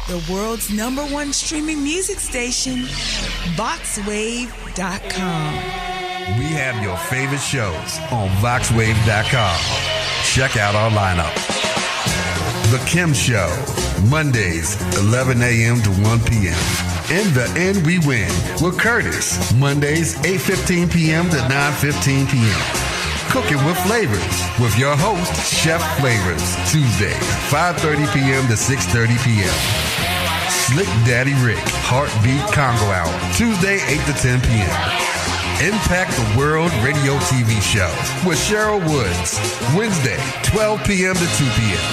The world's #1 streaming music station, VoxWave.com. We have your favorite shows on VoxWave.com. Check out our lineup. The Kim Show, Mondays, 11 a.m. to 1 p.m. In the End We Win with Curtis, Mondays, 8:15 p.m. to 9:15 p.m. Cooking with Flavors with your host, Chef Flavors, Tuesdays, 5:30 p.m. to 6:30 p.m. Slick Daddy Rick, Heartbeat Congo Hour, Tuesday, 8 to 10 p.m. Impact the World Radio TV Show with Cheryl Woods, Wednesday, 12 p.m. to 2 p.m.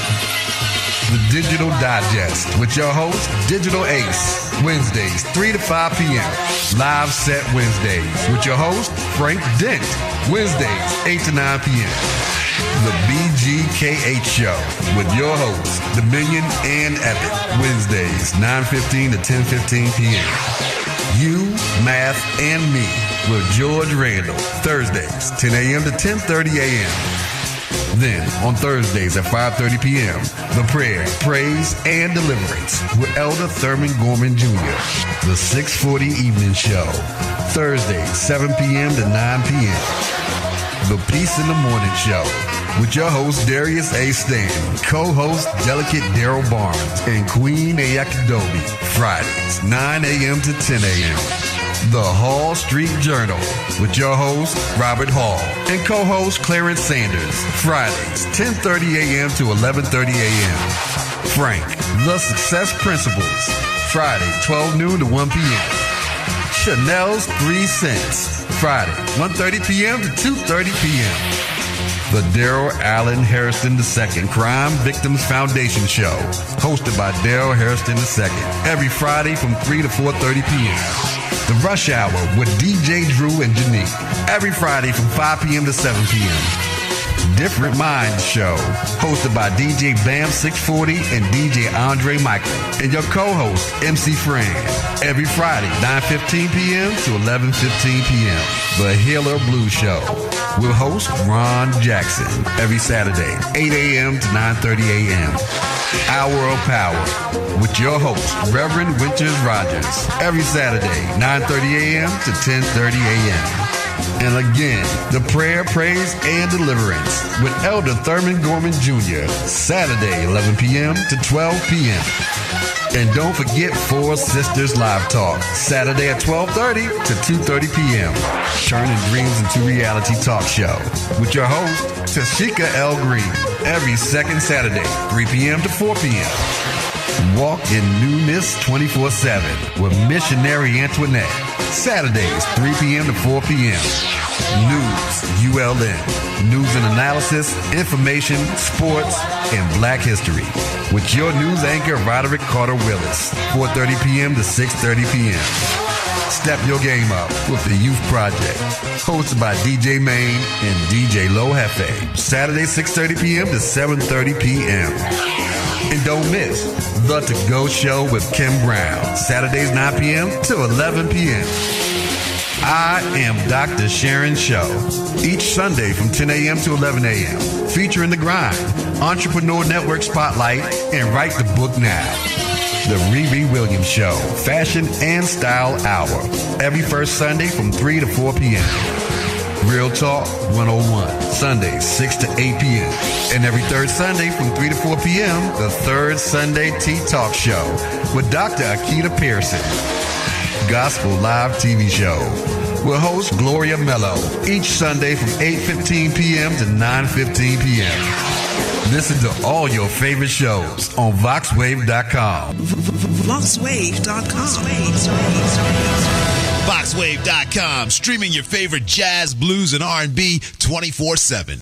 The Digital Digest with your host, Digital Ace, Wednesdays, 3 to 5 p.m. Live Set Wednesdays with your host, Frank Dent, Wednesdays, 8 to 9 p.m. The BGKH Show with your hosts, Dominion and Epic, Wednesdays, 9:15 to 10:15 p.m. You, Math, and Me with George Randall, Thursdays, 10 a.m. to 10:30 a.m. Then, on Thursdays at 5:30 p.m., The Prayer, Praise, and Deliverance with Elder Thurman Gorman Jr., The 640 Evening Show, Thursdays, 7 p.m. to 9 p.m., The Peace in the Morning Show with your host, Darius A. Stanton, co-host, Delicate Daryl Barnes, and Queen Ayakidobi, Fridays, 9 a.m. to 10 a.m., The Hall Street Journal with your host, Robert Hall, and co-host Clarence Sanders, Fridays, 10:30 a.m. to 11:30 a.m. Frank, The Success Principles, Friday, 12 noon to 1 p.m. Chanel's 3 Cents, Friday, 1:30 p.m. to 2:30 p.m. The Daryl Allen Harrison II Crime Victims Foundation Show, hosted by Daryl Harrison II, every Friday from 3 to 4:30 p.m. The Rush Hour with DJ Drew and Janique, every Friday from 5 p.m. to 7 p.m. Different Minds Show, hosted by DJ Bam 640 and DJ Andre Michael, and your co-host, MC Fran, every Friday, 9:15 p.m. to 11:15 p.m. The Healer Blues Show, with host Ron Jackson, every Saturday, 8 a.m. to 9:30 a.m. Hour of Power, with your host, Reverend Winters Rogers, every Saturday, 9:30 a.m. to 10:30 a.m. And again, The Prayer, Praise, and Deliverance with Elder Thurman Gorman Jr., Saturday, 11 p.m. to 12 p.m. And don't forget Four Sisters Live Talk, Saturday at 12:30 to 2:30 p.m. Turning dreams into reality talk show with your host, Tashika L. Green, every second Saturday, 3 p.m. to 4 p.m. Walk in Newness 24/7 with Missionary Antoinette, Saturdays, 3 p.m. to 4 p.m. News, ULN, news and analysis, information, sports, and Black history with your news anchor, Roderick Carter Willis, 4:30 p.m. to 6:30 p.m. Step your game up with the Youth Project, hosted by DJ Main and DJ Low Hefe, Saturday, 6:30 p.m. to 7:30 p.m. And don't miss The To-Go Show with Kim Brown, Saturdays, 9 p.m. to 11 p.m. I am Dr. Sharon Show, each Sunday from 10 a.m. to 11 a.m., featuring The Grind, Entrepreneur Network Spotlight, and Write the Book Now. The Riri Williams Show, Fashion and Style Hour, every first Sunday from 3 to 4 p.m. Real Talk 101, Sundays, 6 to 8 p.m. And every third Sunday from 3 to 4 p.m., the Third Sunday Tea Talk Show with Dr. Akita Pearson. Gospel Live TV Show with host Gloria Mello, each Sunday from 8:15 p.m. to 9:15 p.m. Listen to all your favorite shows on VoxWave.com. VoxWave.com. VoxWave.com, streaming your favorite jazz, blues, and R&B 24/7.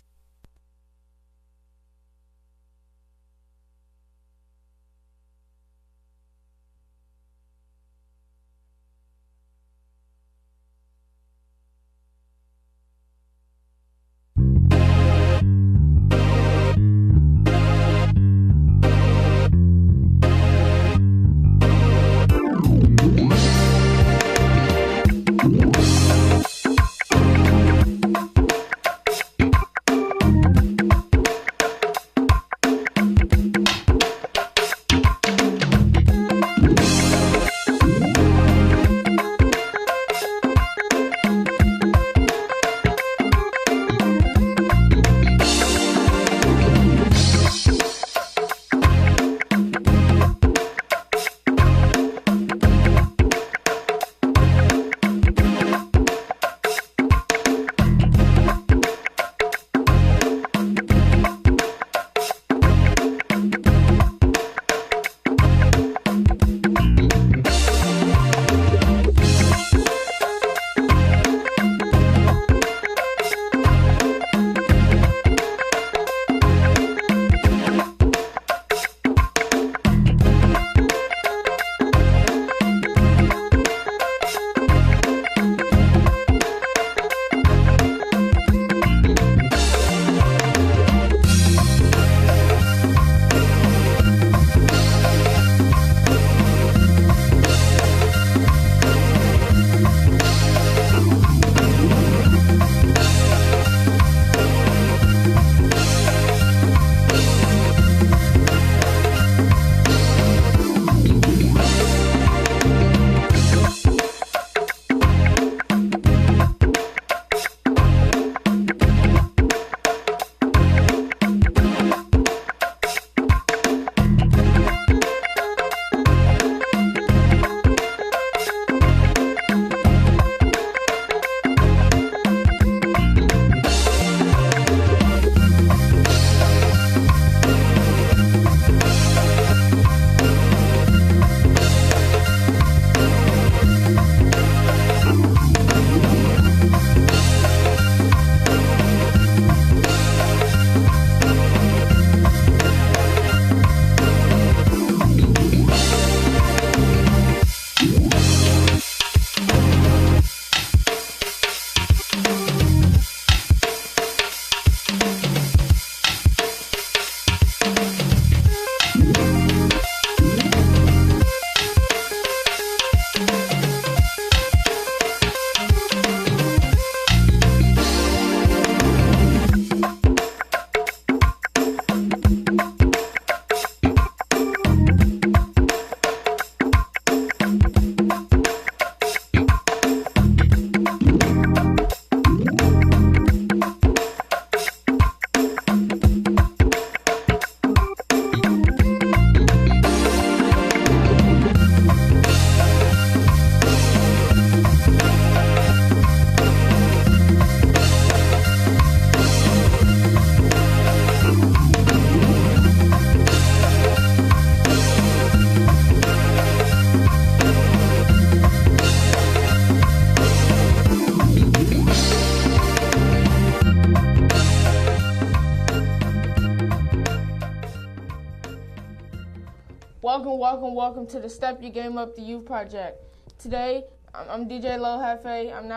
Welcome to the Step Your Game Up the Youth Project. Today, I'm DJ Lil Hefe. I'm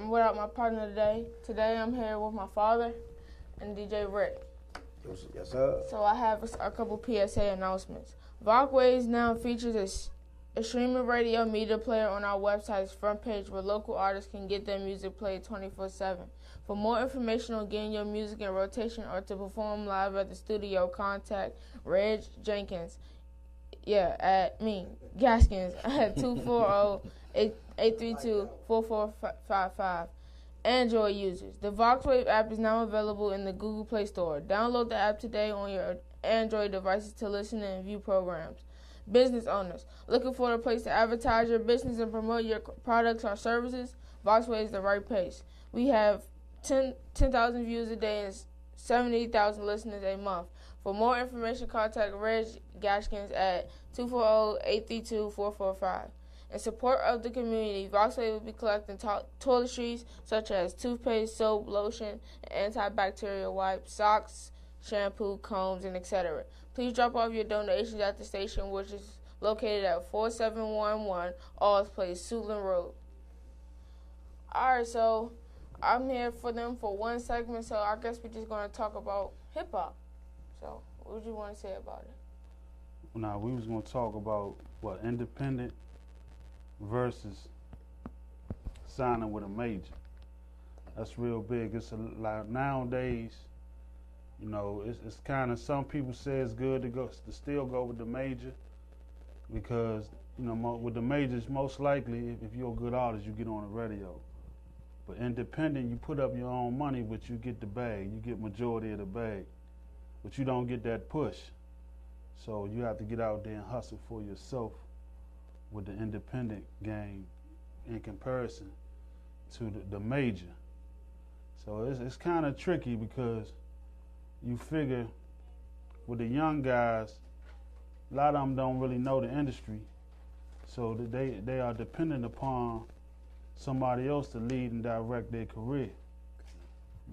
without my partner today. Today, I'm here with my father and DJ Rick. Yes, sir. So I have a couple PSA announcements. Voxwaves now features a streaming radio media player on our website's front page where local artists can get their music played 24/7. For more information on getting your music in rotation or to perform live at the studio, contact Reg Jenkins. Gaskins at 240-832-4455. Android users. The Voxwave app is now available in the Google Play Store. Download the app today on your Android devices to listen and view programs. Business owners. Looking for a place to advertise your business and promote your products or services? Voxwave is the right place. We have 10,000 views a day and 70,000 listeners a month. For more information, contact Reg Gaskins at 240-832-4455. In support of the community, Voxwave will be collecting toiletries such as toothpaste, soap, lotion, and antibacterial wipes, socks, shampoo, combs, and etc. Please drop off your donations at the station, which is located at 4711 Alls Place, Suitland Road. Alright, so I'm here for them for one segment, so I guess we're just going to talk about hip-hop. So, what would you want to say about it? Now, we was going to talk about, independent versus signing with a major. That's real big. It's a lot nowadays, it's kind of, some people say it's good to still go with the major because, with the majors, most likely, if you're a good artist, you get on the radio. But independent, you put up your own money, but you get the bag. You get majority of the bag. But you don't get that push. So you have to get out there and hustle for yourself with the independent game in comparison to the major. So it's kind of tricky because you figure with the young guys, a lot of them don't really know the industry. So they are dependent upon somebody else to lead and direct their career.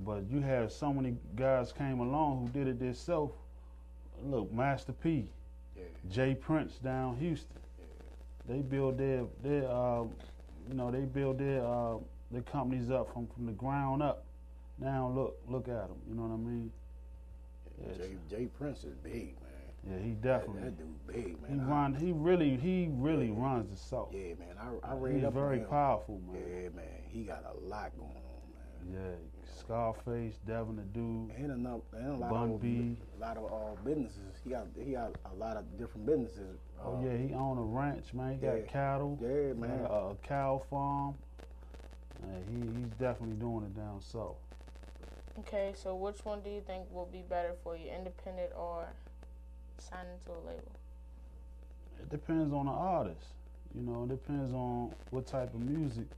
But you have so many guys came along who did it themselves. Look, Master P, Jay Prince down Houston. They build their companies up from the ground up. Now look at them. You know what I mean? Yeah, Jay Prince is big, man. Yeah, he definitely. That dude big, man. He really runs the South. Yeah, man. I read He's up on very him. powerful, man. Yeah, man. He got a lot going on, man. Yeah, Scarface, Devin the Dude, And a Bun B. lot of businesses. He got a lot of different businesses. Oh yeah, he own a ranch, man. He got cattle. Yeah, man. A cow farm. He's definitely doing it down south. Okay, so which one do you think will be better for you, independent or signing to a label? It depends on the artist. It depends on what type of music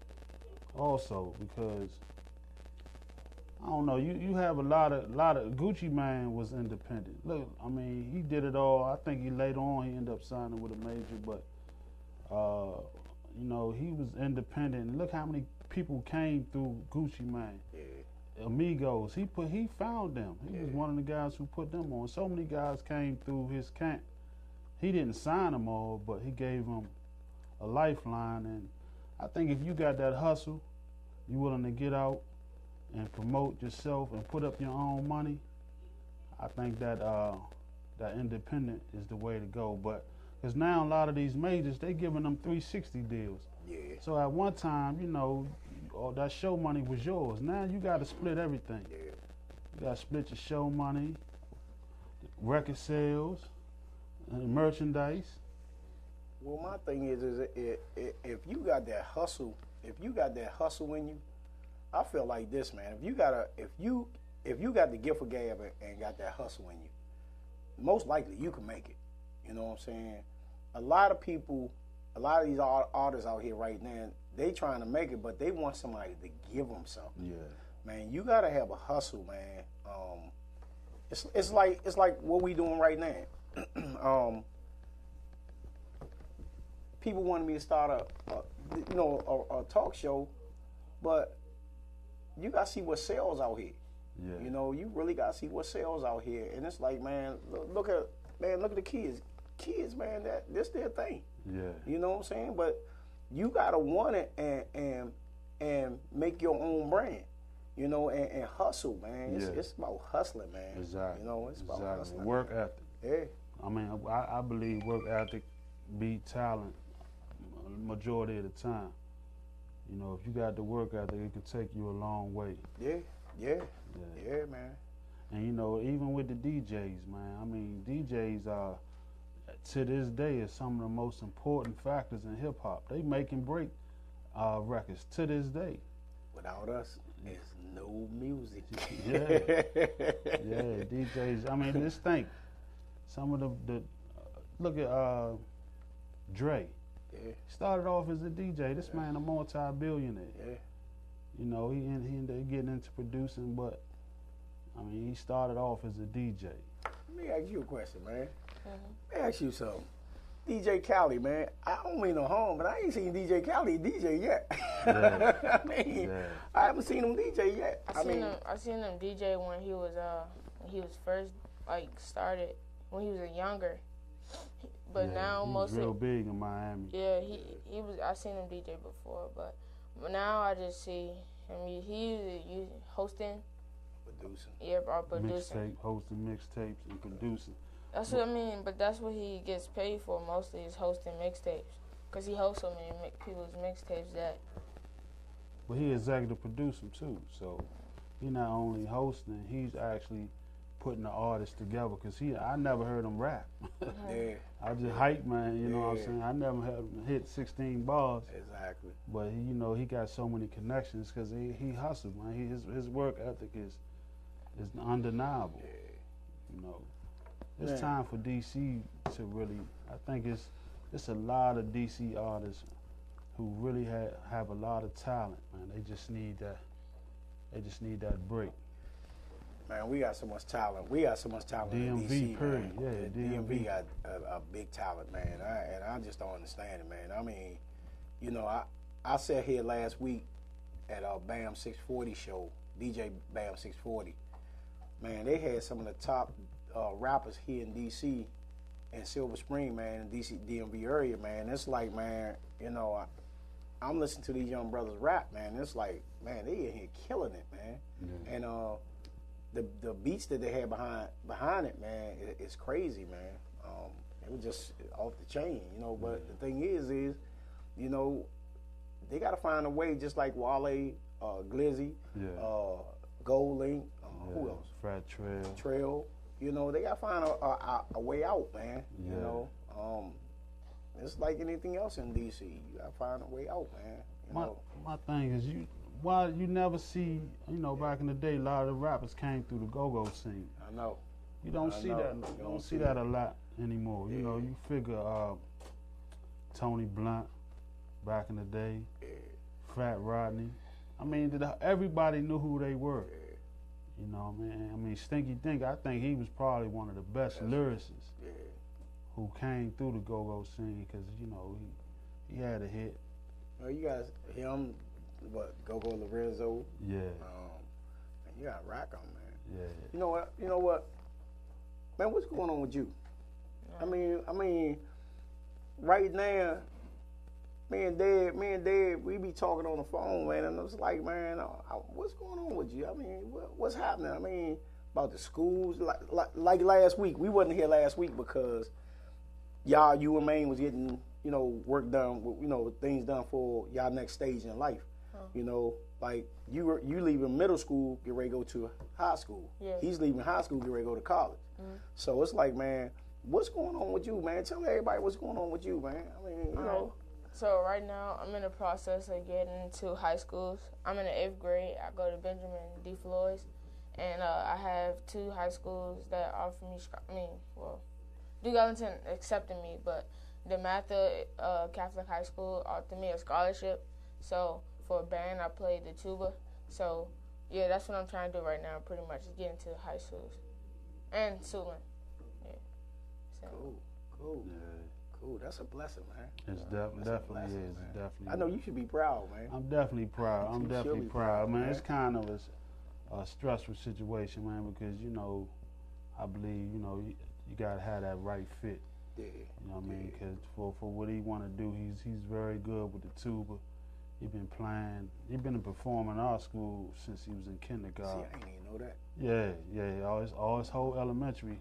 also, because I don't know, you have a lot of Gucci Mane was independent. Look, I mean, he did it all. I think he later on he ended up signing with a major, but he was independent. And look how many people came through Gucci Mane. Yeah. Amigos, he found them. He was one of the guys who put them on. So many guys came through his camp. He didn't sign them all, but he gave them a lifeline. And I think if you got that hustle, you willing to get out and promote yourself and put up your own money, I think that independent is the way to go. But because now a lot of these majors, they giving them 360 deals. Yeah. So at one time, all that show money was yours. Now you got to split everything. Yeah. You got to split your show money, record sales, merchandise. Well, my thing is if you got that hustle, in you, I feel like this, man. If you got the gift of gab and got that hustle in you, most likely you can make it. You know what I'm saying? A lot of people, a lot of these artists out here right now, they trying to make it, but they want somebody to give them something. Yeah. Man, you gotta have a hustle, man. It's like what we doing right now. People wanted me to start a talk show, but you gotta see what sells out here. Yeah. You really gotta see what sells out here, and it's like, man, look at the kids. kids, man, that this their thing. Yeah. You know what I'm saying? But you gotta want it and make your own brand. You know, and hustle, man. It's about hustling, man. Exactly. You know, it's about hustling. Work ethic. Yeah. I mean, I believe work ethic beat talent majority of the time. You know, if you got the work ethic, it can take you a long way. Yeah, man. And you know, even with the DJs, man, I mean, DJs are, to this day, is some of the most important factors in hip hop. They make and break records to this day. Without us, there's no music. Yeah, DJs. I mean, just think, some of the look at Dre. Yeah. Started off as a DJ. This man a multi-billionaire. Yeah. You know, he ended up getting into producing, but I mean, he started off as a DJ. Let me ask you a question, man. Let me ask you something. DJ Khaled, man. I don't mean no harm, but I ain't seen DJ Khaled DJ yet. Yeah. I mean, I haven't seen him DJ yet. I seen him DJ when he was first started when he was younger. But now he mostly was real big in Miami. Yeah, he was. I seen him DJ before, but now I just see him. He hosting, producing. Yeah, or producing. Mixtape, hosting mixtapes and producing. That's what I mean. But that's what he gets paid for mostly, is hosting mixtapes, because he hosts so many people's mixtapes that. But he executive produced them too, so he not only hosting, he's actually putting the artists together. Cause I never heard him rap. Yeah. I just hype, man. You know what I'm saying? I never had him hit 16 bars. Exactly. But he got so many connections because he hustled, man. His work ethic is undeniable. Yeah. You know, it's time for DC to really. I think it's a lot of DC artists who really have a lot of talent, man. They just need that. They just need that break. Man, we got so much talent. We got so much talent in DC, period. man. Yeah, DMV got a big talent, man. And I just don't understand it, man. I mean, you know, I sat here last week at a BAM 640 show, DJ BAM 640. Man, they had some of the top rappers here in DC and Silver Spring, man, in DC DMV area, man. It's like, man, you know, I'm listening to these young brothers rap, man. It's like, man, they in here killing it, man. Yeah. And the beats that they had behind it, man, it's crazy, man. It was just off the chain, you know. But the thing is, you know, they got to find a way, just like Wale, Glizzy, Gold Link, who else? Frat Trail. You know, they got to find a way out, man. Yeah. You know, it's like anything else in DC. You got to find a way out, man. You know? My thing is, why you never see, you know, back in the day, a lot of the rappers came through the go-go scene. I know. You don't see that. You don't see that a lot anymore. Yeah. You know, you figure Tony Blunt back in the day, Fat Rodney. I mean, everybody knew who they were. You know, man. I mean, Stinky Dink, I think he was probably one of the best lyricists who came through the go-go scene, because, you know, he had a hit. Well, you got him, Go-Go Lorenzo. Yeah. And you got Rock on, man. Yeah. You know what? Man, what's going on with you? I mean, right now, me and Dad, we be talking on the phone, man, and it's like, man, what's going on with you? I mean, what's happening? I mean, about the schools, like last week. We wasn't here last week because you and Maine was getting, you know, work done, you know, things done for y'all next stage in life. You know, like you leaving middle school, get ready to go to high school. Yeah. He's leaving high school, get ready to go to college. So it's like, man, what's going on with you, man? Tell everybody what's going on with you, man. I mean, you know. So right now, I'm in the process of getting into high schools. I'm in the 8th grade. I go to Benjamin D. Floyd's, and I have 2 high schools that offer me, Duke Ellington accepted me, but the Mather Catholic High School offered me a scholarship. So for a band, I played the tuba. So yeah, that's what I'm trying to do right now, pretty much, is get into high schools. And Suitland. Yeah. So. Cool. Yeah. Cool. That's a blessing, man. It's definitely is. Man. Definitely. I know you should be proud, man. I'm definitely proud. I'm definitely proud, man. man. It's kind of a stressful situation, man, because, you know, I believe, you know, you gotta have that right fit. Yeah. You know what I mean? Because for what he want to do, he's very good with the tuba. He been playing. He been in performing art school since he was in kindergarten. See, I didn't even know that. Yeah. All his whole elementary,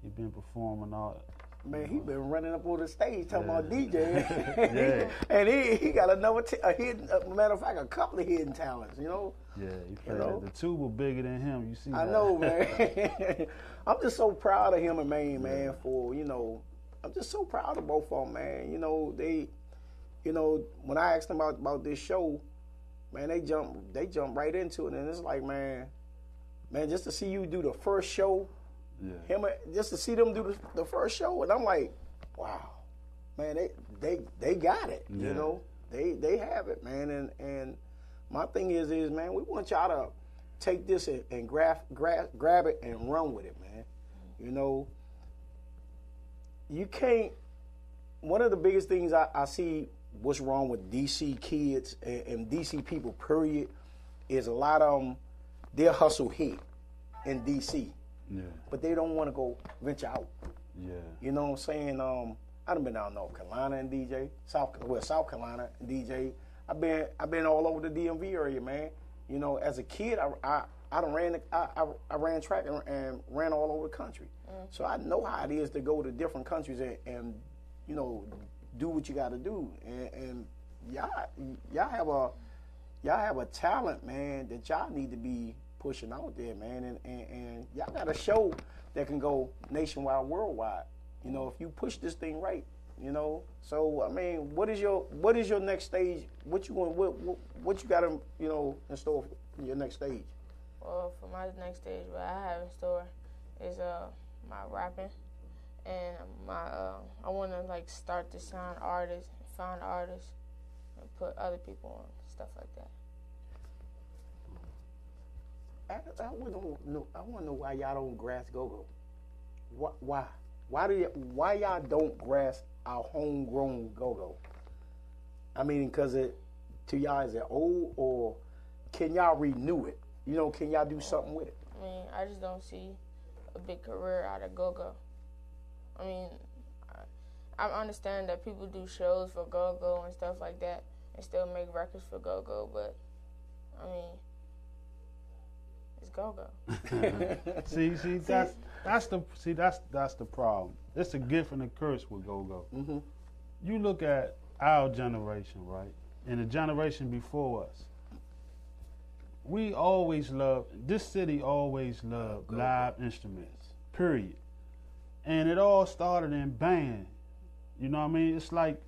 he been performing art. Man, he been running up on the stage talking about DJ. Yeah. And he got a hidden, matter of fact, a couple of hidden talents, you know? Yeah, he played the tuba bigger than him. You see that? I know, man. I'm just so proud of him and man, for, you know, I'm just so proud of both of them, man. You know, when I asked them about this show, man, they jump right into it, and it's like, man, just to see you do the first show, just to see them do the first show, and I'm like, wow, man, they got it, you know, they have it, man, and my thing is, man, we want y'all to take this and grab it and run with it, man. You know, you can't. One of the biggest things I see what's wrong with DC kids and DC people, period, is a lot of them, they'll hustle here in DC, but they don't want to go venture out. Yeah. You know what I'm saying? I done been down North Carolina and DJ, South Carolina and DJ. I've been all over the DMV area, man. You know, as a kid, I ran track and ran all over the country. So I know how it is to go to different countries and you know, do what you got to do. And y'all have a talent, man, that y'all need to be pushing out there, man. And y'all got a show that can go nationwide, worldwide. You know, if you push this thing right, you know. So I mean, what is your next stage? What you got in, you know, in store for your next stage? Well, for my next stage, what I have in store is my rapping, and I want to like start to sign artists, find artists, and put other people on, stuff like that. I want to know why y'all don't grasp go-go. Why? Why y'all don't grasp our homegrown go-go? I mean, because to y'all, is it old, or can y'all renew it? You know, can y'all do something with it? I mean, I just don't see a big career out of go-go. I mean, I understand that people do shows for go-go and stuff like that and still make records for go-go, but, I mean, it's go-go. see, that's the problem. It's a gift and a curse with go-go. Mm-hmm. You look at our generation, right, and the generation before us. We always loved, this city always loved live instruments, period. And it all started in band. You know what I mean? It's like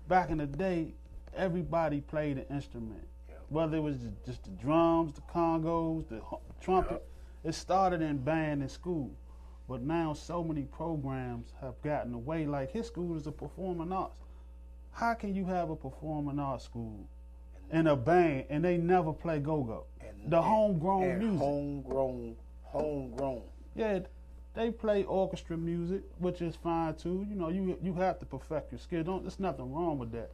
back in the day, everybody played an instrument. Whether it was just the drums, the congos, the trumpet. It started in band in school. But now so many programs have gotten away. Like his school is a performing arts. How can you have a performing arts school and a band and they never play go-go? The homegrown music. Homegrown. Yeah, they play orchestra music, which is fine too. You know, you have to perfect your skill. There's nothing wrong with that.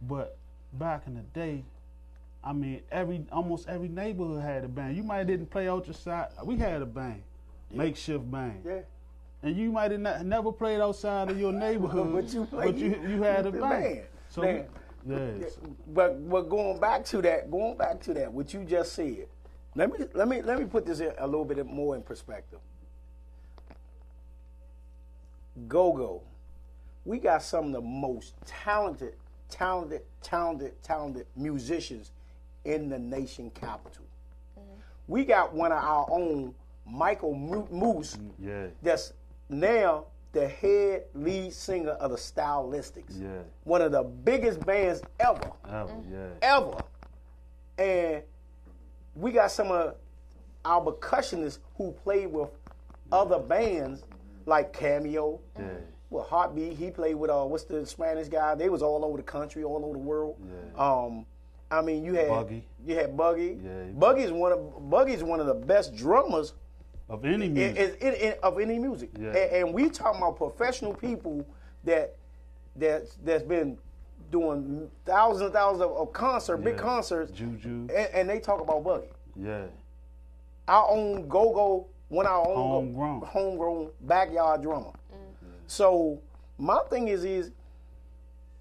But back in the day, I mean, almost every neighborhood had a band. You might have didn't play out your side. We had a band, makeshift band. Yeah. And you might have never played outside of your neighborhood, but you had a band. So But going back to that, what you just said. Let me put this a little bit more in perspective. Go-go, we got some of the most talented musicians in the nation capital. Mm-hmm. We got one of our own, Michael Moose, that's now the head lead singer of the Stylistics. Yeah. One of the biggest bands ever. Ever. And we got some of our percussionists who played with other bands like Cameo. Yeah. Well, Heartbeat, he played with what's the Spanish guy? They was all over the country, all over the world. Yeah. I mean, you had Buggy. You had Buggy. Yeah. Buggy's one of the best drummers of any music. Of any music. Yeah. And we talking about professional people that's been doing thousands and thousands of concerts, big concerts. Juju. And they talk about Buggy. Yeah. Our own go-go, our own homegrown backyard drummer. Mm-hmm. So my thing is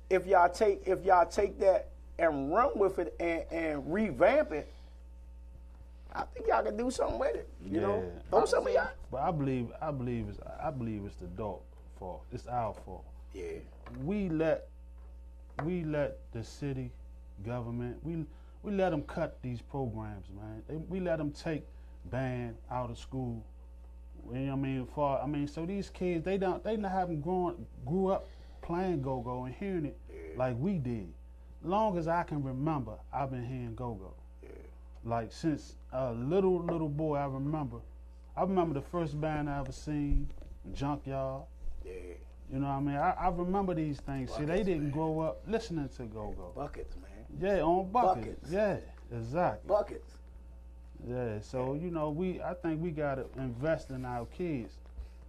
if y'all take that and run with it and revamp it, I think y'all can do something with it. You know, throw some of y'all. But I believe it's the adult fault. It's our fault. Yeah. We let the city government, we let them cut these programs, man. We let them take band out of school. You know what I mean? So these kids, they haven't grew up playing go-go and hearing it like we did. Long as I can remember, I've been hearing go-go. Yeah. Like since a little boy, I remember the first band I ever seen, Junkyard. Yeah. You know what I mean? I remember these things. Buckets, see, they didn't grow up listening to go-go. Buckets, man. Yeah, on buckets. Yeah, exactly. Buckets. Yeah, so, you know, I think we got to invest in our kids.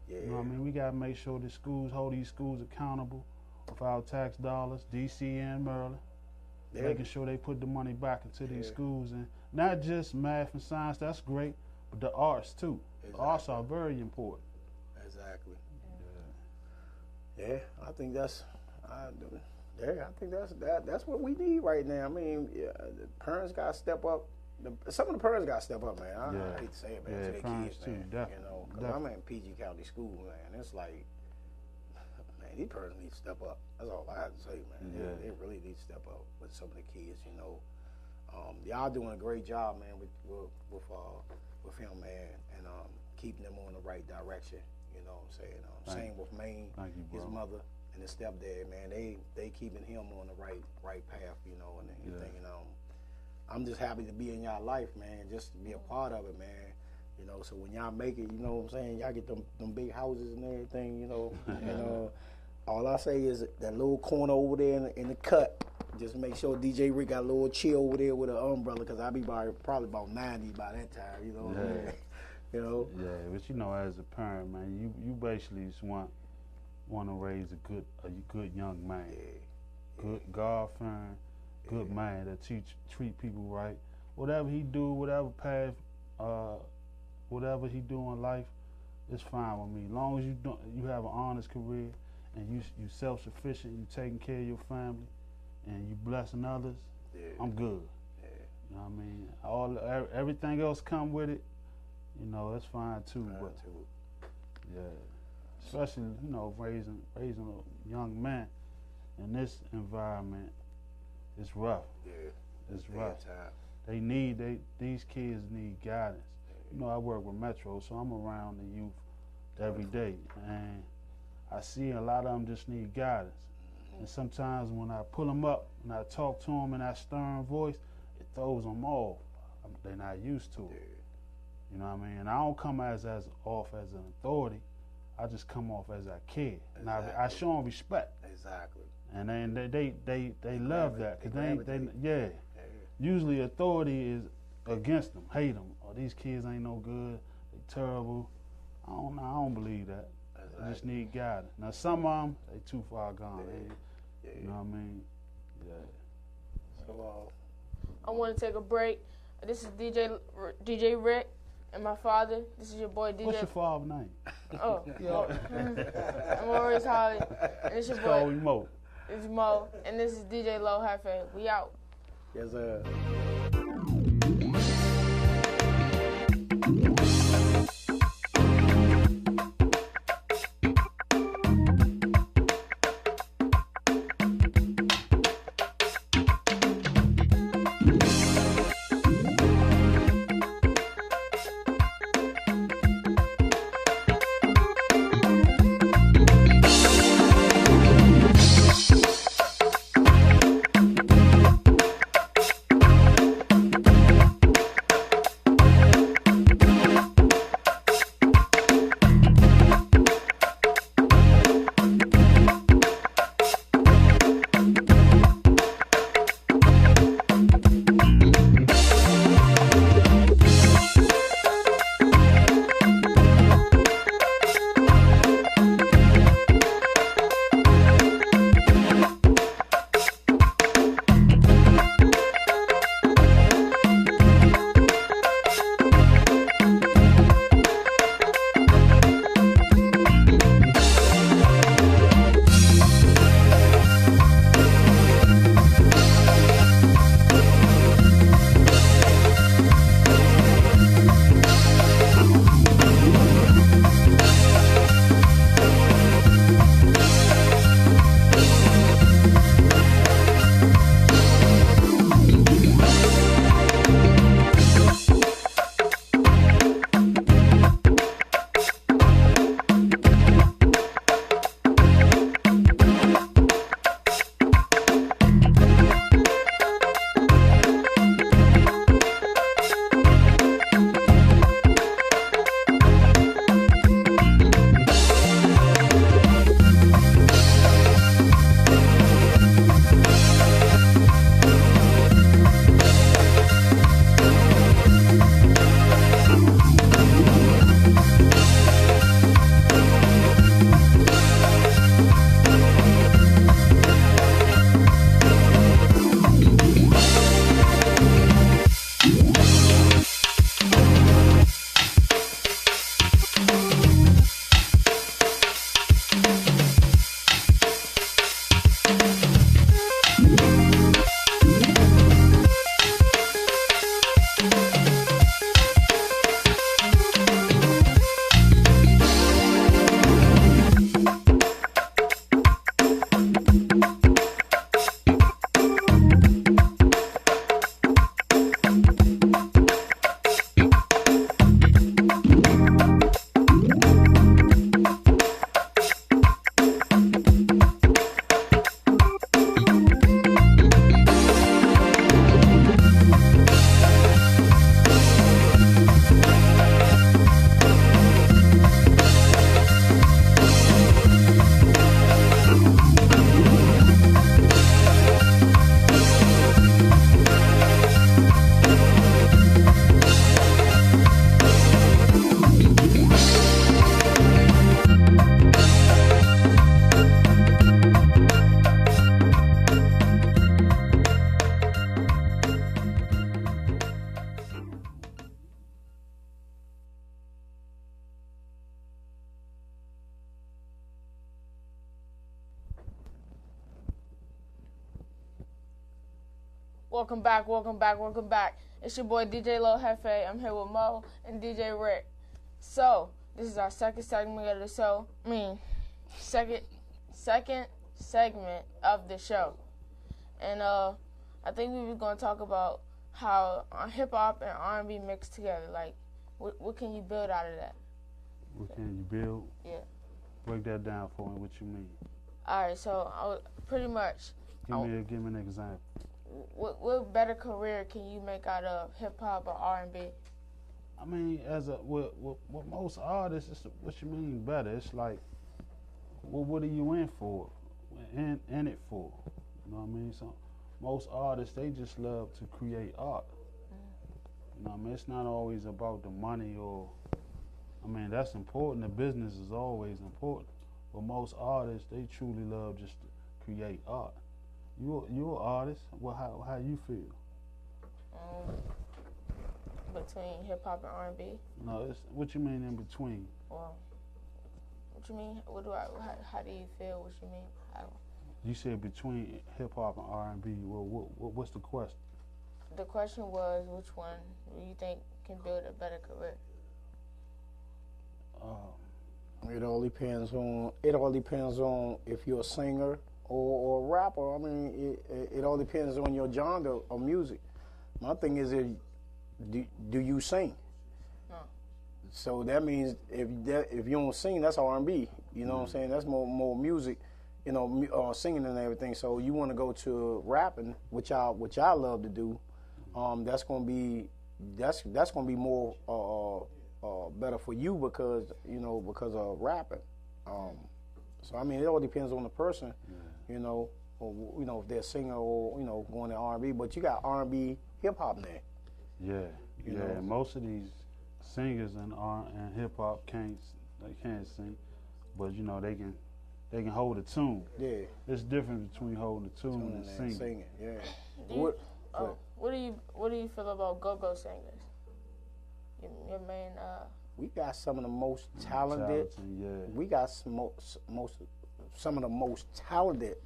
Yeah. You know what I mean? We got to make sure the schools hold these schools accountable with our tax dollars, D.C. and Maryland, making sure they put the money back into these schools. And not just math and science, that's great, but the arts, too. Exactly. The arts are very important. Exactly. Yeah, I think that's what we need right now. I mean, the parents got to step up. Some of the parents got to step up, man. I hate to say it, man. Yeah, to their kids, too, man. definitely. You know, because I'm in PG County School, man. It's like, man, these parents need to step up. That's all I have to say, man. Yeah. They really need to step up with some of the kids. You know, y'all doing a great job, man, with him, man, and keeping them on the right direction. You know what I'm saying? Same with Maine, his mother and his stepdad, man. They keeping him on the right path, you know, and everything. And I'm just happy to be in y'all life, man, just to be a part of it, man. You know, so when y'all make it, you know what I'm saying, y'all get them big houses and everything, you know. And all I say is that little corner over there in the cut, just make sure DJ Rick got a little chill over there with an umbrella, because I'll be probably about 90 by that time, you know what I mean? You know? Yeah, but you know, as a parent, man, you basically just want to raise a good young man, good God-fearing, good man that treat people right. Whatever he do, whatever path, whatever he do in life, it's fine with me. As long as you have an honest career and you self-sufficient, you taking care of your family, and you blessing others, I'm good. Yeah. You know what I mean? Everything else come with it. You know, that's fine too, especially, you know, raising a young man in this environment, it's rough. Yeah, it's rough. These kids need guidance. You know, I work with Metro, so I'm around the youth every day, and I see a lot of them just need guidance. And sometimes when I pull them up and I talk to them in that stern voice, it throws them off. They're not used to it. You know what I mean? And I don't come off as an authority. I just come off as I care. Exactly. And I show them respect. Exactly. And then they love that, because usually authority is against them, hate them. Oh, these kids ain't no good. They terrible. I don't believe that. Exactly. They just need guidance. Now some of them, they too far gone. You know what I mean? Yeah. So I want to take a break. This is DJ Rick. And my father, this is your boy DJ. What's your father's name? Oh, I'm Maurice Holly. And this is your boy. Mo. It's Mo. And this is DJ Low Hefe. We out. Yes, sir. Welcome back. It's your boy DJ Lil Hefe. I'm here with Mo and DJ Rick. So, this is our second segment of the show. Second segment of the show. And I think we were going to talk about how hip-hop and R&B mix together. Like, what can you build out of that? What can you build? Yeah. Break that down for me, what you mean. All right, so pretty much. Give me an example. What better career can you make out of hip-hop or R&B? I mean, with most artists, it's what you mean better. It's like, what are you in for? In it for? You know what I mean? So most artists, they just love to create art. You know what I mean? It's not always about the money that's important. The business is always important. But most artists, they truly love just to create art. You're an artist. Well, how you feel? Between hip hop and R&B. No, it's what you mean in between. Well, what you mean? How do you feel? What you mean? You said between hip hop and R&B. Well, what's the question? The question was, which one do you think can build a better career? It all depends on if you're a singer or a rapper. I mean, it all depends on your genre of music. My thing is, do you sing? No. So that means if you don't sing, that's R&B. You know what I'm saying? That's more music, singing and everything. So you want to go to rapping, which I love to do. That's gonna be more better for you because of rapping. So I mean, it all depends on the person, or if they're a singer or going to R&B. But you got R&B, hip hop now. Yeah, Most of these singers and hip hop can't sing, but they can hold a tune. Yeah, it's different between holding a tune and singing. Yeah. What do you feel about go-go singers? Your main. We got some of the most talented. We got some of the most talented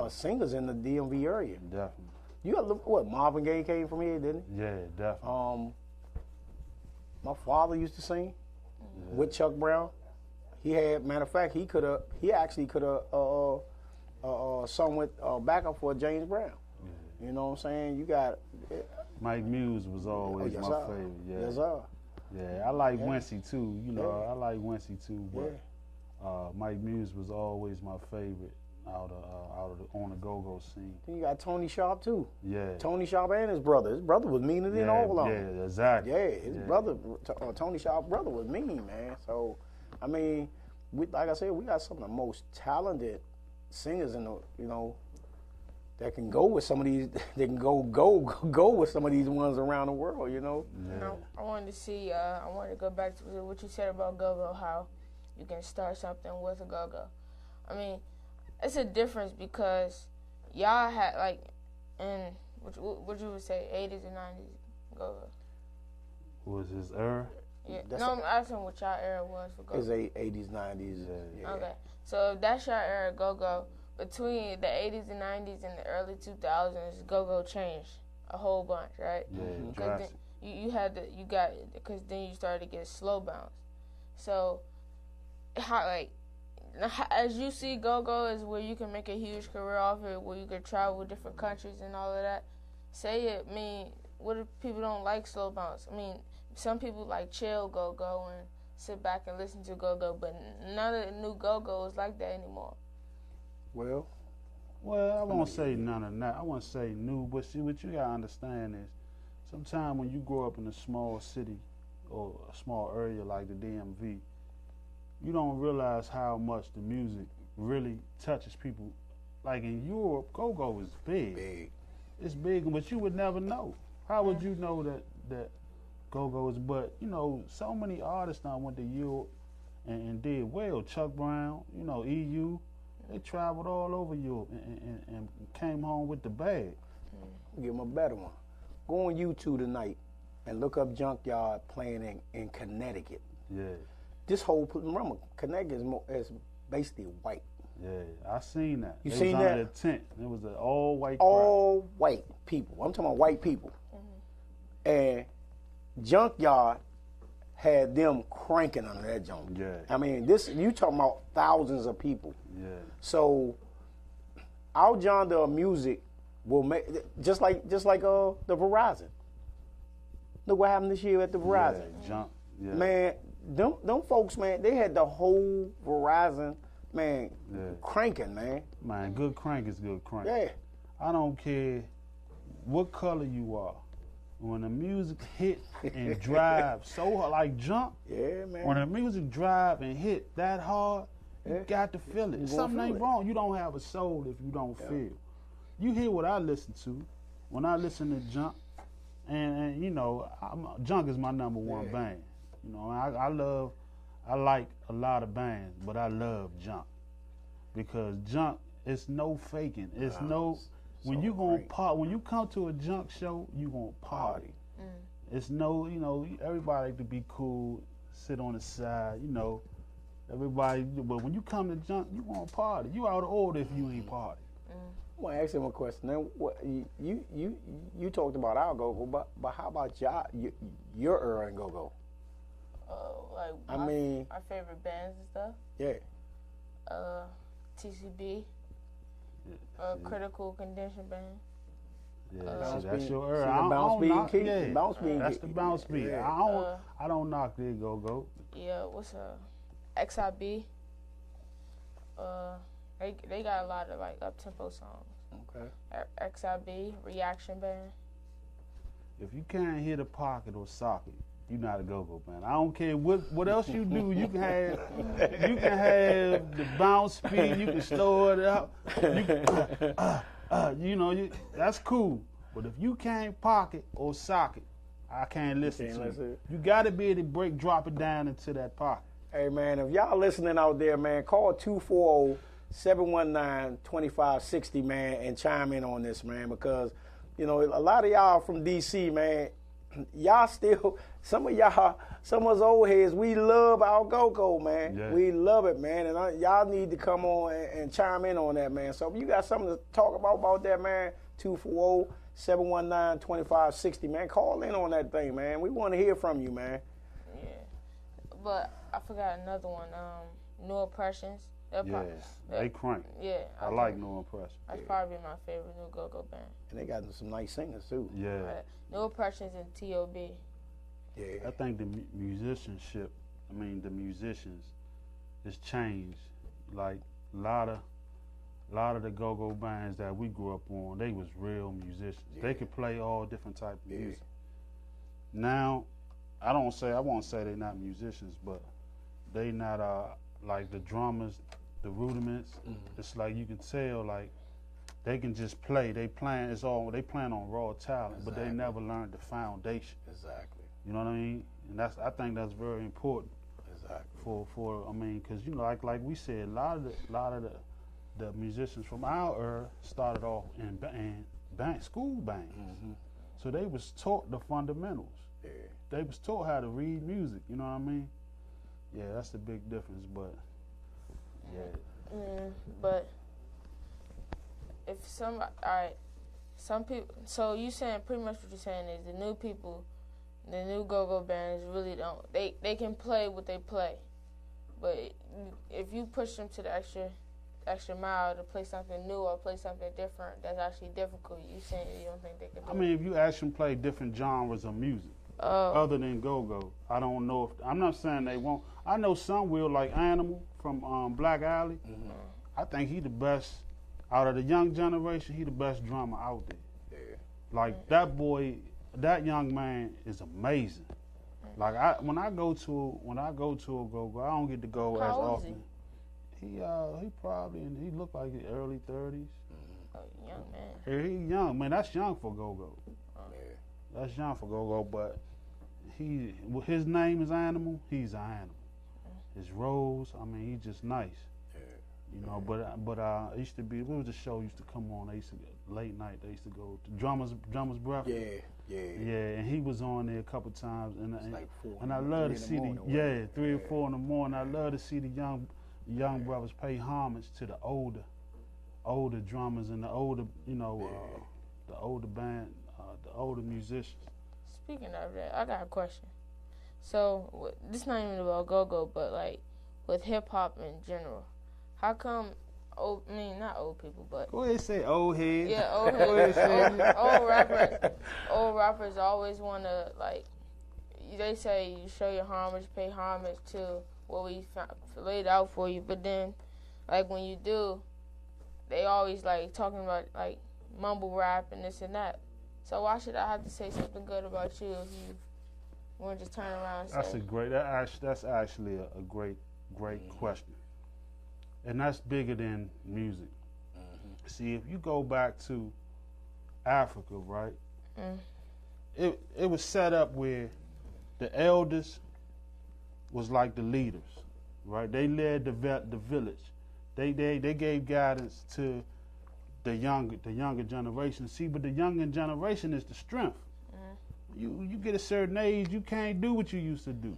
singers in the DMV area. Definitely. You got what? Marvin Gaye came from here, didn't he? Yeah, definitely. My father used to sing with Chuck Brown. He actually could have sung with backup for James Brown. Yeah. You know what I'm saying? You got Mike Muse was always my favorite. Yeah. Yes, sir. Yeah, I like Wincy too. I like Wincy too. But Mike Muse was always my favorite out of on the go-go scene. Then you got Tony Sharp too. Yeah. Tony Sharp and his brother. His brother was meaner than all of them. Yeah, exactly. Yeah, his brother, Tony Sharp's brother, was mean, man. So, I mean, like I said, we got some of the most talented singers in the, that can go with some of these. They can go with some of these ones around the world. Yeah. I wanted to go back to what you said about go-go. How you can start something with a go-go. I mean, it's a difference because y'all had what you would say 80s and 90s go-go. Was his era? Yeah. I'm asking what y'all era was for go-go. It's 80s, 90s. Yeah. Okay. So if that's your era go-go. Between the 80s and 90s and the early 2000s, go-go changed a whole bunch, right? Yeah, because then you started to get slow bounce. So, as you see, go-go is where you can make a huge career off it, where you can travel different countries and all of that. What if people don't like slow bounce? I mean, some people like chill go-go and sit back and listen to go-go, but none of the new go-go is like that anymore. Well, I won't say none of that. I won't say new, but see, what you gotta understand is, sometimes when you grow up in a small city or a small area like the DMV, you don't realize how much the music really touches people. Like in Europe, go-go is big. It's big, but you would never know. How would you know that go-go is? But so many artists now went to Europe and did well. Chuck Brown, EU. They traveled all over Europe and came home with the bag. Give them a better one. Go on YouTube tonight and look up Junkyard playing in Connecticut. Yeah. Remember, Connecticut is basically white. Yeah, I seen that. You they seen was that? under the tent. It was an all white crowd. All white people. I'm talking about white people. And Junkyard had them cranking under that junk. Yeah. I mean, this you talking about thousands of people. Yeah. So our genre of music will make just like the Verizon. Look what happened this year at the Verizon. Yeah, junk. Yeah. Man, them folks, man, they had the whole Verizon, man, cranking, man. Man, good crank is good crank. Yeah. I don't care what color you are. When the music hit and drive so hard, like jump, Yeah, man. when the music drive and hit that hard, Yeah. you got to feel it. You gonna Something feel ain't it. wrong. You don't have a soul if you don't feel. You hear what I listen to. When I listen to junk, and you know, junk is my number one band. You know, I like a lot of bands, but I love junk because junk, it's no faking. It's no. When you gonna party, when you come to a junk show, you gonna party. It's no, you know, everybody to be cool, sit on the side, you know, everybody. But when you come to junk, you gonna party. You out of order if you ain't party. I want to ask him a question. Now, what you talked about our go-go, but how about your era and go-go? Like I mean, my favorite bands and stuff. Yeah. TCB. Critical Condition Band. Yeah, see, that's beat. your See era. the I don't bounce beat knock- key? yeah, Bounce beat that's key. the bounce beat. Yeah. I don't knock their go-go. Yeah, what's XIB? They got a lot of like up-tempo songs. Okay. XIB, Reaction Band. If you can't hit a pocket or socket, you're not a go-go band. I don't care what else you do. You can have the bounce speed. You can slow it up. You know, that's cool. But if you can't pocket or socket, I can't listen to you. You got to be able to drop it down into that pocket. Hey, man, if y'all listening out there, man, call 240-719-2560, man, and chime in on this, man, because, you know, a lot of y'all from D.C., man, y'all still, some of us old heads, we love our go-go, man. Yeah. We love it, man, and y'all need to come on and chime in on that, man. So if you got something to talk about that, man, 240-719-2560, man, call in on that thing, man. We want to hear from you, man. Yeah. But I forgot another one. New Impressions. They crank. Yeah. I like New Impressions. That's probably my favorite new go-go band. And they got some nice singers, too. Yeah. New Impressions and T.O.B. Yeah. I think the musicianship, the musicians, has changed. Like a lot of the go-go bands that we grew up on, they was real musicians. Yeah. They could play all different types of music. Now, I won't say they're not musicians, but they not like the drummers, the rudiments. It's like you can tell like they can just play. They playing on raw talent, but they never learned the foundation. Exactly. You know what I mean? And I think that's very important. Exactly. For because you know like we said, a lot of the musicians from our era started off in school bands. So they was taught the fundamentals. Yeah. They was taught how to read music, you know what I mean? Yeah, that's the big difference, but but if some people, so you saying pretty much what you're saying is the new people, the new go-go bands really don't, they can play what they play, but if you push them to the extra mile to play something new or play something different, that's actually difficult. You saying you don't think they can do it? if you ask them to play different genres of music, other than go-go, I don't know if, I'm not saying they won't. I know some will, like Animal from Black Alley. I think he the best, out of the young generation, he the best drummer out there. Yeah. Like that boy, that young man is amazing. Like when I go to a go-go, I don't get to go as often. He look like his early 30s. Young man. Yeah, he young, man. That's young for go-go. Yeah. That's young for go-go, but his name is Animal. He's an animal. His roles, he just nice. Yeah. You know, but it used to be, what was the show used to come on? They used to late night. They used to go to Drummer's Breakfast. Yeah. And he was on there a couple times, and It's like 4 I love to see 3 or 4 in the morning. I love to see the young young brothers pay homage to the older drummers and the older, the older band, the older musicians. Speaking of that, I got a question. So this not even about go-go, but like with hip hop in general, how come? Not old people, but go ahead and say old heads. Yeah, old heads. Old rappers always want to like. They say you show your homage, pay homage to what we laid out for you, but then, like when you do, they always like talking about like mumble rap and this and that. So why should I have to say something good about you if you want to just turn around and say? That's actually a great question, and that's bigger than music. Mm-hmm. See, if you go back to Africa, right? It was set up where the elders was like the leaders, right? They led the village. They gave guidance to the younger generation. See, but the younger generation is the strength. You get a certain age, you can't do what you used to do.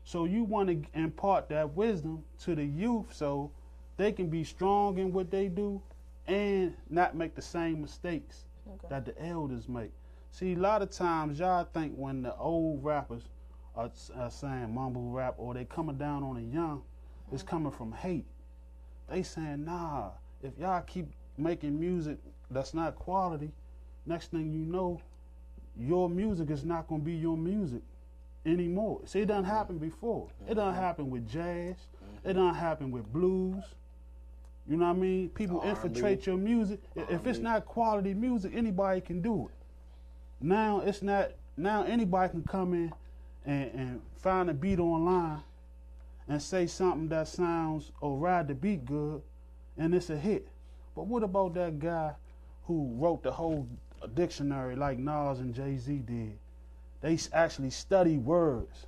So you want to impart that wisdom to the youth so they can be strong in what they do and not make the same mistakes that the elders make. See, a lot of times y'all think when the old rappers are saying mumble rap or they coming down on the young, it's coming from hate. They saying, nah, if y'all keep making music that's not quality, next thing you know, your music is not going to be your music anymore. See, it done happened before. It done happened with jazz. It done happened with blues. You know what I mean? People infiltrate your music. If it's not quality music, anybody can do it. Now it's not. Now anybody can come in and find a beat online and say something that sounds or ride the beat good, and it's a hit. But what about that guy who wrote the whole dictionary like Nas and Jay-Z did? They actually studied words.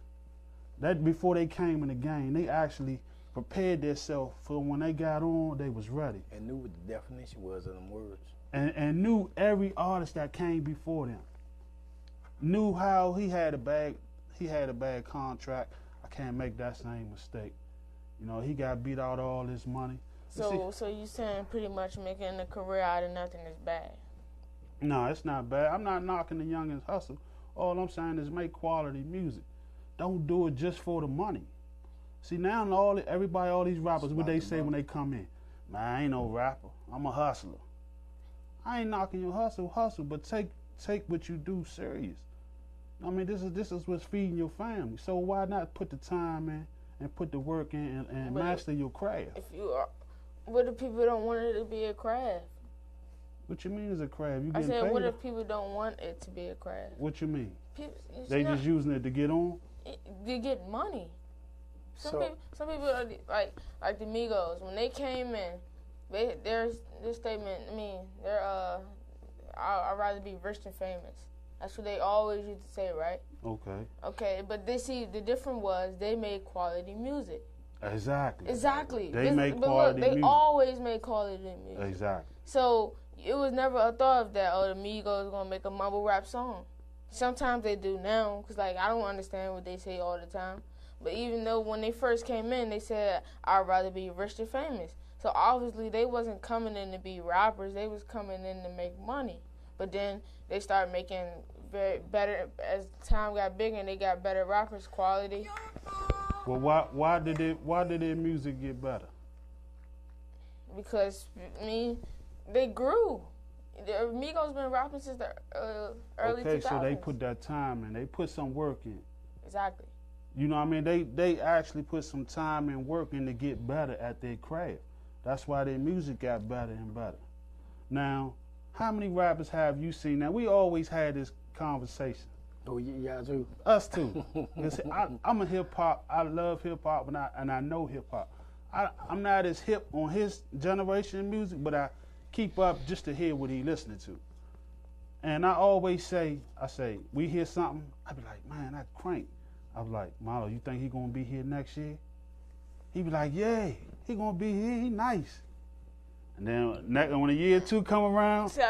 That before they came in the game, they actually prepared themselves for when they got on, they was ready. And knew what the definition was of them words. And knew every artist that came before them. Knew how he had a bad contract. I can't make that same mistake. You know, he got beat out all his money. So you saying pretty much making a career out of nothing is bad? No, it's not bad. I'm not knocking the youngins' hustle. All I'm saying is make quality music. Don't do it just for the money. See, now all these rappers, what they say when they come in, man, I ain't no rapper. I'm a hustler. I ain't knocking your hustle, but take what you do serious. I mean, this is what's feeding your family. So why not put the time in and put the work in and master your craft? What if people don't want it to be a craft? What you mean is a craft? I said, what if people don't want it to be a craft? What you mean? They just using it to get on? To get money. Some people are like the Migos. When they came in, their statement. I mean, I'd rather be rich than famous. That's what they always used to say, right? Okay, but the difference was they made quality music. Exactly. They make quality music. They always made quality music. Exactly. So it was never a thought of that. Oh, the Migos gonna make a mumble rap song. Sometimes they do now, cause like I don't understand what they say all the time. But even though when they first came in, they said I'd rather be rich than famous. So obviously they wasn't coming in to be rappers. They was coming in to make money. But then they started making better as time got bigger and they got better rappers, quality. Well, why did their music get better? Because they grew. The Migos been rapping since the early 2000s. Okay, so they put that time in. They put some work in. Exactly. You know what I mean? They actually put some time and work in to get better at their craft. That's why their music got better and better. Now, how many rappers have you seen? Now, we always had this conversation. Oh, yeah, too. Us too. I'm a hip hop. I love hip hop, and I know hip hop. I'm not as hip on his generation music, but I keep up just to hear what he listening to. And I always say, we hear something, I be like, man, that crank. I was like, Marlo, you think he gonna be here next year? He be like, yeah, he gonna be here. He nice. And then when a year or two come around, see,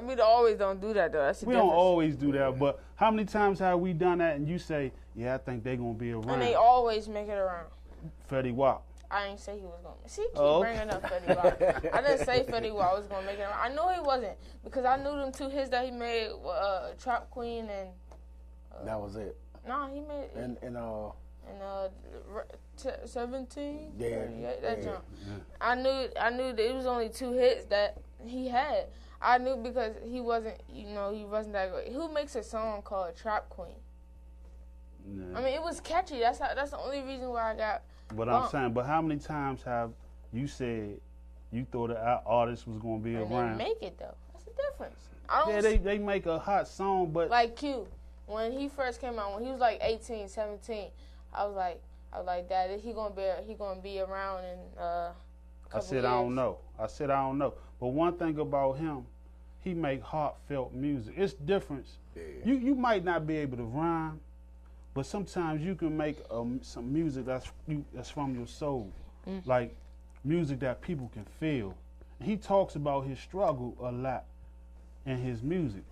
we always don't do that though. That's the we difference. Don't always do that. But how many times have we done that? And you say, yeah, I think they gonna be around. And they always make it around. Fetty Wap. I ain't say he was gonna. See, keep bringing up Fetty Wap. I didn't say Fetty Wap was gonna make it. I know he wasn't because I knew them 2 hits that he made, Trap Queen and. That was it. Nah, he made. And 17. Yeah, that jump. I knew that it was only 2 hits that he had. I knew because he wasn't, he wasn't that great. Who makes a song called Trap Queen? I mean, it was catchy. That's the only reason why I got. But I'm saying, but how many times have you said you thought the artist was gonna be around? They make it though. That's the difference. They make a hot song, but like Q, when he first came out, when he was like 18, 17, I was like, Dad, he gonna be around in a couple I said years. I don't know. But one thing about him, he make heartfelt music. It's different. Yeah. You might not be able to rhyme, but sometimes you can make some music that's from your soul, like music that people can feel. And he talks about his struggle a lot in his music.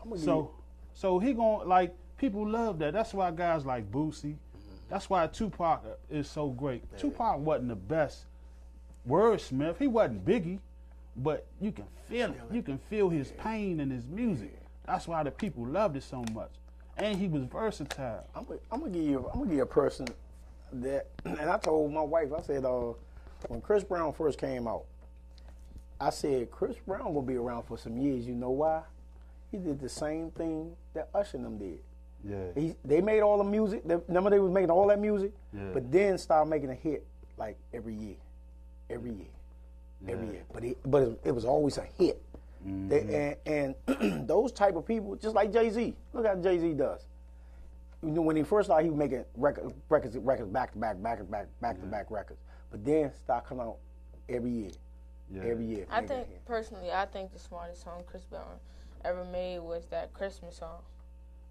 So he gonna like people love that. That's why guys like Boosie. That's why Tupac is so great. Yeah. Tupac wasn't the best wordsmith. He wasn't Biggie, but you can feel it. You can feel his pain in his music. That's why the people loved it so much. And he was versatile. I'm gonna give you a person that, and I told my wife, I said, when Chris Brown first came out, I said Chris Brown will be around for some years. You know why? He did the same thing that Usher and them did. Yeah. They made all the music. Remember they was making all that music, but then started making a hit like every year. But it was always a hit. And those type of people, just like Jay-Z. Look how Jay-Z does. You know, when he first started, he was making records back to back records. But then start coming out every year. Yeah. Every year. I think the smartest song Chris Brown ever made was that Christmas song.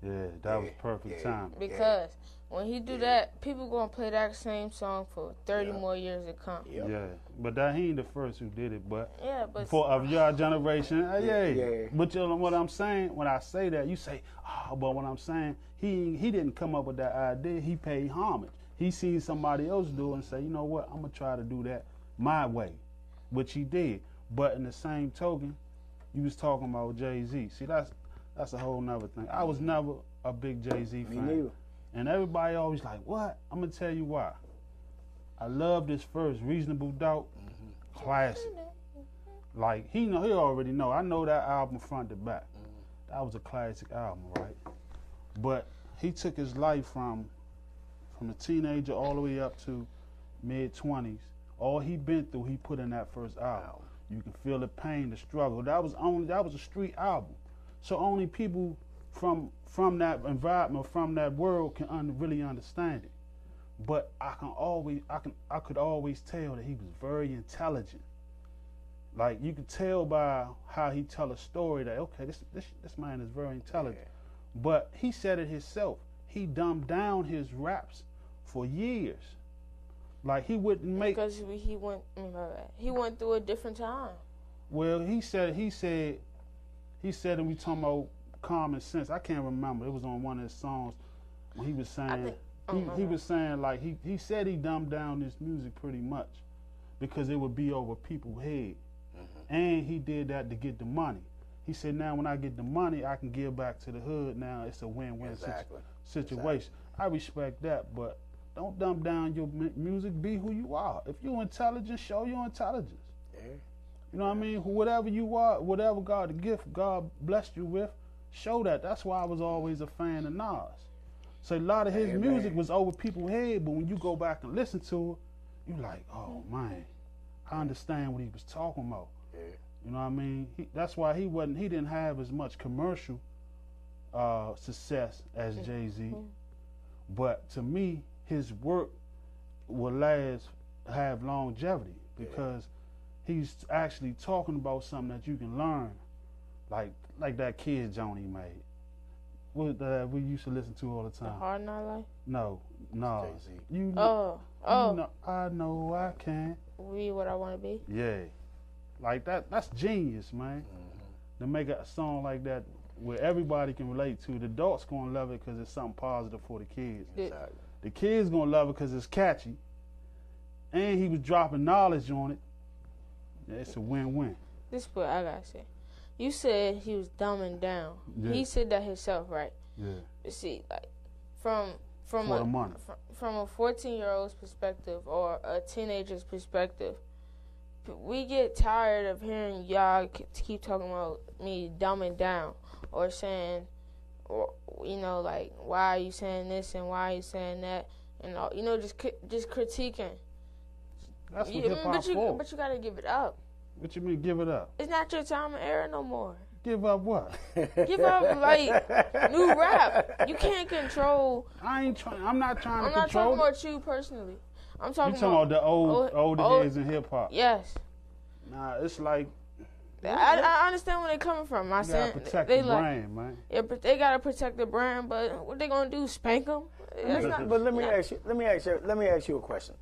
Yeah, that was perfect time. Because when he do that, people gonna play that same song for 30 more years to come. Yeah, but that he ain't the first who did it. But for of your generation, But what I'm saying, when I say that, you say, but what I'm saying, he didn't come up with that idea. He paid homage. He seen somebody else do it and say, you know what, I'm gonna try to do that my way, which he did. But in the same token, you was talking about Jay-Z. See, that's a whole nother thing. I was never a big Jay-Z fan. Me neither. And everybody always like, what? I'm going to tell you why. I love this first, Reasonable Doubt, classic. Like, he already know. I know that album front to back. That was a classic album, right? But he took his life from a teenager all the way up to mid-20s. All he been through, he put in that first album. You can feel the pain, the struggle. That was a street album. So only people from that environment, from that world, can really understand it. But I could always tell that he was very intelligent. Like you could tell by how he tell a story that this man is very intelligent. Yeah. But he said it himself. He dumbed down his raps for years. Like he wouldn't make because he went through a different time. Well, he said, and we talking about common sense. I can't remember. It was on one of his songs when he was saying, he was saying like he said he dumbed down his music pretty much because it would be over people's head, and he did that to get the money. He said, now when I get the money, I can give back to the hood. Now it's a win-win situation. Exactly. I respect that, but don't dumb down your music. Be who you are. If you're intelligent, show your intelligence. Yeah. You know what I mean? Whatever you are, whatever the gift God blessed you with, show that. That's why I was always a fan of Nas. So a lot of his music was over people's head, but when you go back and listen to it, you like, oh man, I understand what he was talking about. Yeah. You know what I mean? That's why he didn't have as much commercial success as Jay-Z. But to me, his work will have longevity because he's actually talking about something that you can learn, like that Kid Joan he made. What we used to listen to all the time. The Hard Knock Life? No. Jay-Z. You know, I know I can. Be what I want to be? Yeah. Like that's genius, man. To make a song like that where everybody can relate to. The adults gonna love it because it's something positive for the kids. Exactly. The kids gonna love it because it's catchy, and he was dropping knowledge on it. Yeah, it's a win-win. This is what I gotta say. You said he was dumbing down. Yeah. He said that himself, right? Yeah. See, like from For the money. from a 14-year-old's perspective or a teenager's perspective, we get tired of hearing y'all keep talking about me dumbing down or saying, or like, why are you saying this and why are you saying that, and just critiquing. That's what hip hop for. But you gotta give it up. What you mean, give it up? It's not your time and era no more. Give up what? Give up like new rap. You can't control. I'm not trying to I'm not control. talking about you personally. I'm talking You talking about the older old days in hip hop? Yes. Nah, it's like I understand where they're coming from. you gotta protect the brand, man. Yeah, but they gotta protect the brand. But what they gonna do? Spank them? But let me ask you a question.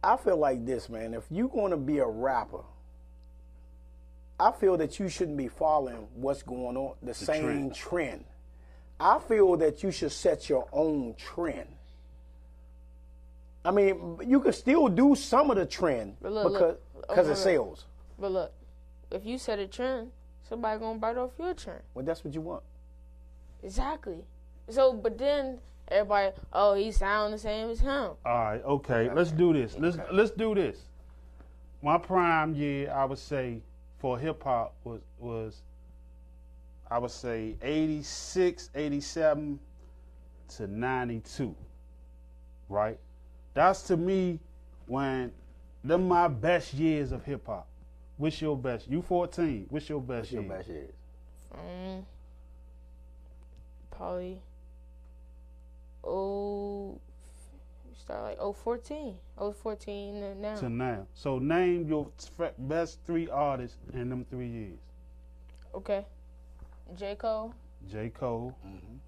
I feel like this, man. If you're going to be a rapper, I feel that you shouldn't be following what's going on, the same trend. I feel that you should set your own trend. I mean, you can still do some of the trend because it sells. But look, if you set a trend, somebody gonna bite off your trend. Well, that's what you want. Exactly. So, but then everybody, oh, he sound the same as him. All right, okay, let's do this. Let's do this. My prime year, I would say, for hip hop was I would say 86, 87 to 92. Right? That's to me when them my best years of hip hop. What's your best? You 14. What's your best year? What's your best years? Probably start like 014 to now. To now. So name your best 3 artists in them 3 years. Okay. J. Cole. Mm-hmm.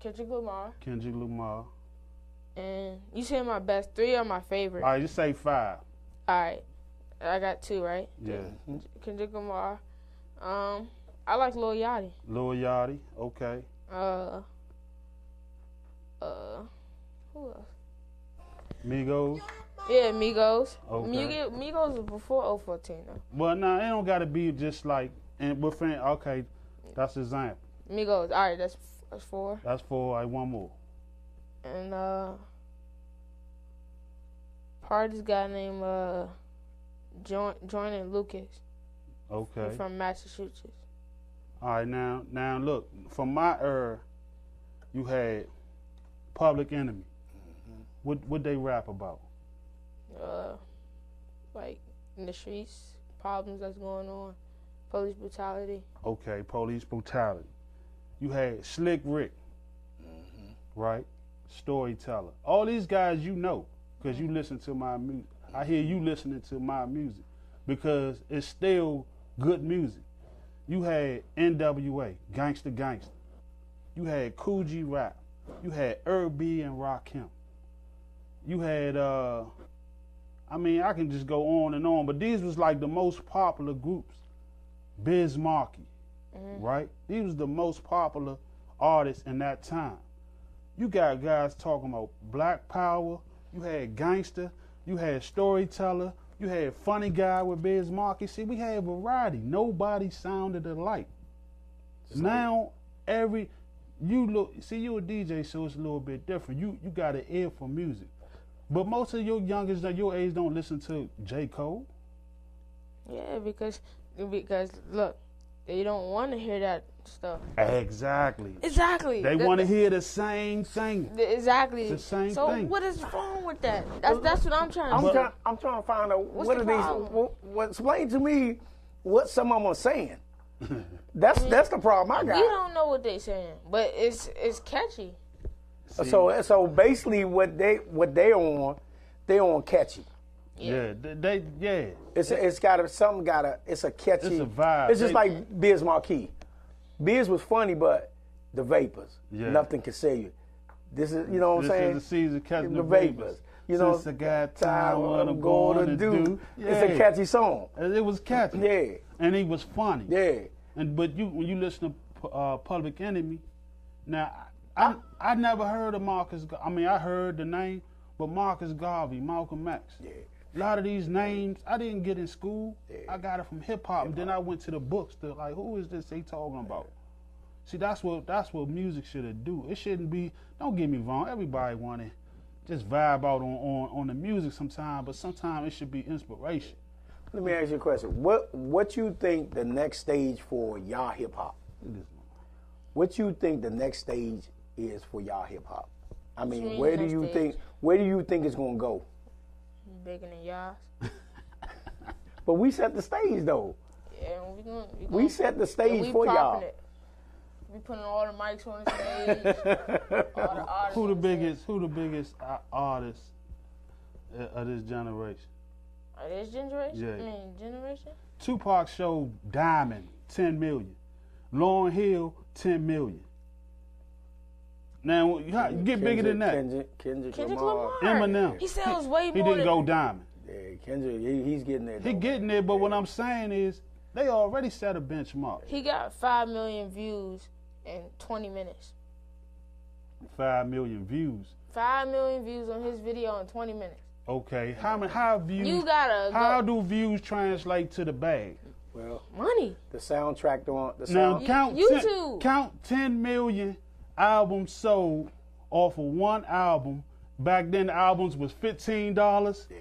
Kendrick Lamar. And you say my best 3 or my favorite? All right, just say 5. All right. I got 2, right? Yeah. Kendrick Lamar. I like Lil Yachty. Okay. Who else? Migos. Yeah, Migos. Okay. Migos was before 014 though. Well, no, it don't got to be just like and within. Okay, that's example. Migos. All right, that's 4. That's 4. All right, one more. And part of this guy named Jordan Lucas. Okay. He's from Massachusetts. All right, now look, from my era, you had Public Enemy. Mm-hmm. What they rap about? Like in the streets, problems that's going on, police brutality. Okay, police brutality. You had Slick Rick, right? Storyteller. All these guys you know, because you listen to my music. I hear you listening to my music because it's still good music. You had NWA, Gangsta. You had Cool G Rap. You had Herb B and Rakim. You had, I can just go on and on, but these was like the most popular groups. Biz Markie, right? These was the most popular artists in that time. You got guys talking about Black Power. You had Gangsta. You had Storyteller. You had Funny Guy with Biz Markie. See, we had variety. Nobody sounded alike. Now, you a DJ, so it's a little bit different. You got an ear for music. But most of your youngest at your age don't listen to J. Cole. Yeah, because look, they don't want to hear that stuff. Exactly. They want to hear the same thing. Exactly. It's the same so thing. So what is wrong with that? That's what I'm trying to say. I'm trying to find out What's what the are problem? these. Explain to me what some of them are saying. That's the problem I got. You don't know what they saying, but it's catchy. See. So basically, what they on catchy. Yeah. It's a catchy. It's a vibe. It's just like Biz Markie. Biz was funny, but the vapors. Yeah. Nothing can save you. This is, you know what I'm saying? This is the season catching the vapors. You know, since I got time, what I'm going to do. Yeah. It's a catchy song. It was catchy. Yeah. And he was funny. Yeah. But when you listen to Public Enemy, now I never heard of Marcus. I mean, I heard the name, but Marcus Garvey, Malcolm X. Yeah. A lot of these names I didn't get in school. Yeah. I got it from hip hop, and then I went to the books to like, who is this they talking about? See, that's what music should do. It shouldn't be. Don't get me wrong. Everybody want to just vibe out on the music sometimes, but sometimes it should be inspiration. Let me ask you a question. What you think the next stage for y'all hip hop? What you think the next stage is for y'all hip hop? I mean, where do you think it's gonna go? Bigger than y'all. But we set the stage though. Yeah, we set the stage for y'all. We putting all the mics on the stage. All the artists. Who the biggest artist of this generation? Of this generation? Yeah. I mean, generation? Tupac showed Diamond 10 million. Lauryn Hill 10 million. Now you get bigger than that. Kendrick Lamar. Eminem. He sells way more. He didn't go diamond. Yeah, Kendrick, he's getting there. He getting there, but what I'm saying is they already set a benchmark. He got 5 million views in 20 minutes. 5 million views. 5 million views on his video in 20 minutes. Okay, how views? You gotta. How do views translate to the bag? Well, money. The soundtrack on the now sound. YouTube. Count 10 million albums sold off of one album. Back then, the albums was $15. Yeah.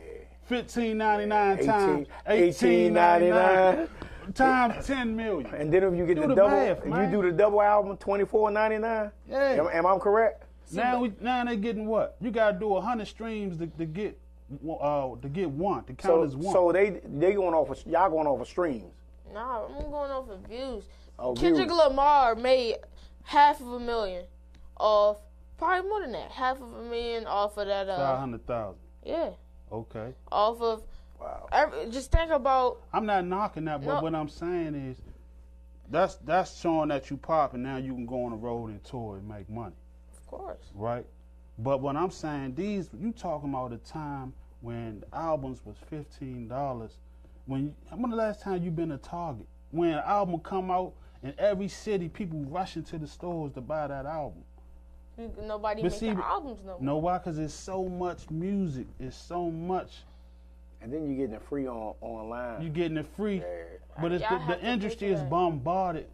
$15.99 times $18.99 times 10 million. And then if you get the double, if you do the double album, $24.99. Yeah. Am I correct? Now they getting what? You gotta do 100 streams to get one to count as one. So they going off of, y'all going off of streams. Nah, I'm going off of views. Oh, Kendrick Lamar made $500,000 off, probably more than that, $500,000 off of that. 500,000. Yeah. Okay. Off of. Wow. Just think about. I'm not knocking that, but what I'm saying is, that's showing that you pop, and now you can go on the road and tour and make money. Of course. Right. But what I'm saying, you talking about a time when the albums was $15. When the last time you been to Target? When an album come out in every city, people rushing to the stores to buy that album. Nobody makes albums no more. No, why? Because it's so much music. It's so much. And then you're getting it free online. You're getting it free. Yeah. But it's the industry is bombarded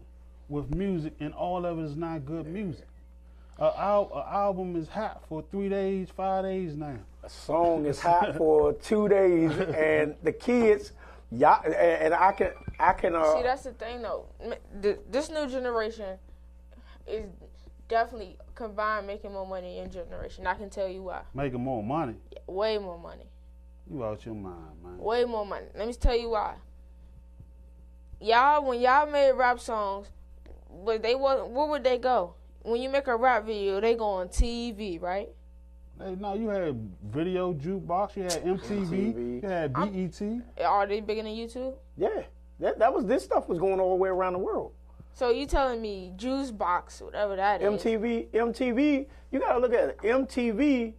with music, and all of it is not good music. An album is hot for 3 days, 5 days now. A song is hot for 2 days, and the kids, and I can. See, that's the thing though. This new generation is definitely combined making more money in your generation. I can tell you why. Making more money? Yeah, way more money. You out your mind, man. Way more money. Let me tell you why. When y'all made rap songs, where would they go? When you make a rap video, they go on TV, right? Hey, no, you had video jukebox, you had MTV. You had BET. Are they bigger than YouTube? Yeah, this stuff was going all the way around the world. So you telling me Juice Box, whatever that is. MTV, you gotta look at it. MTV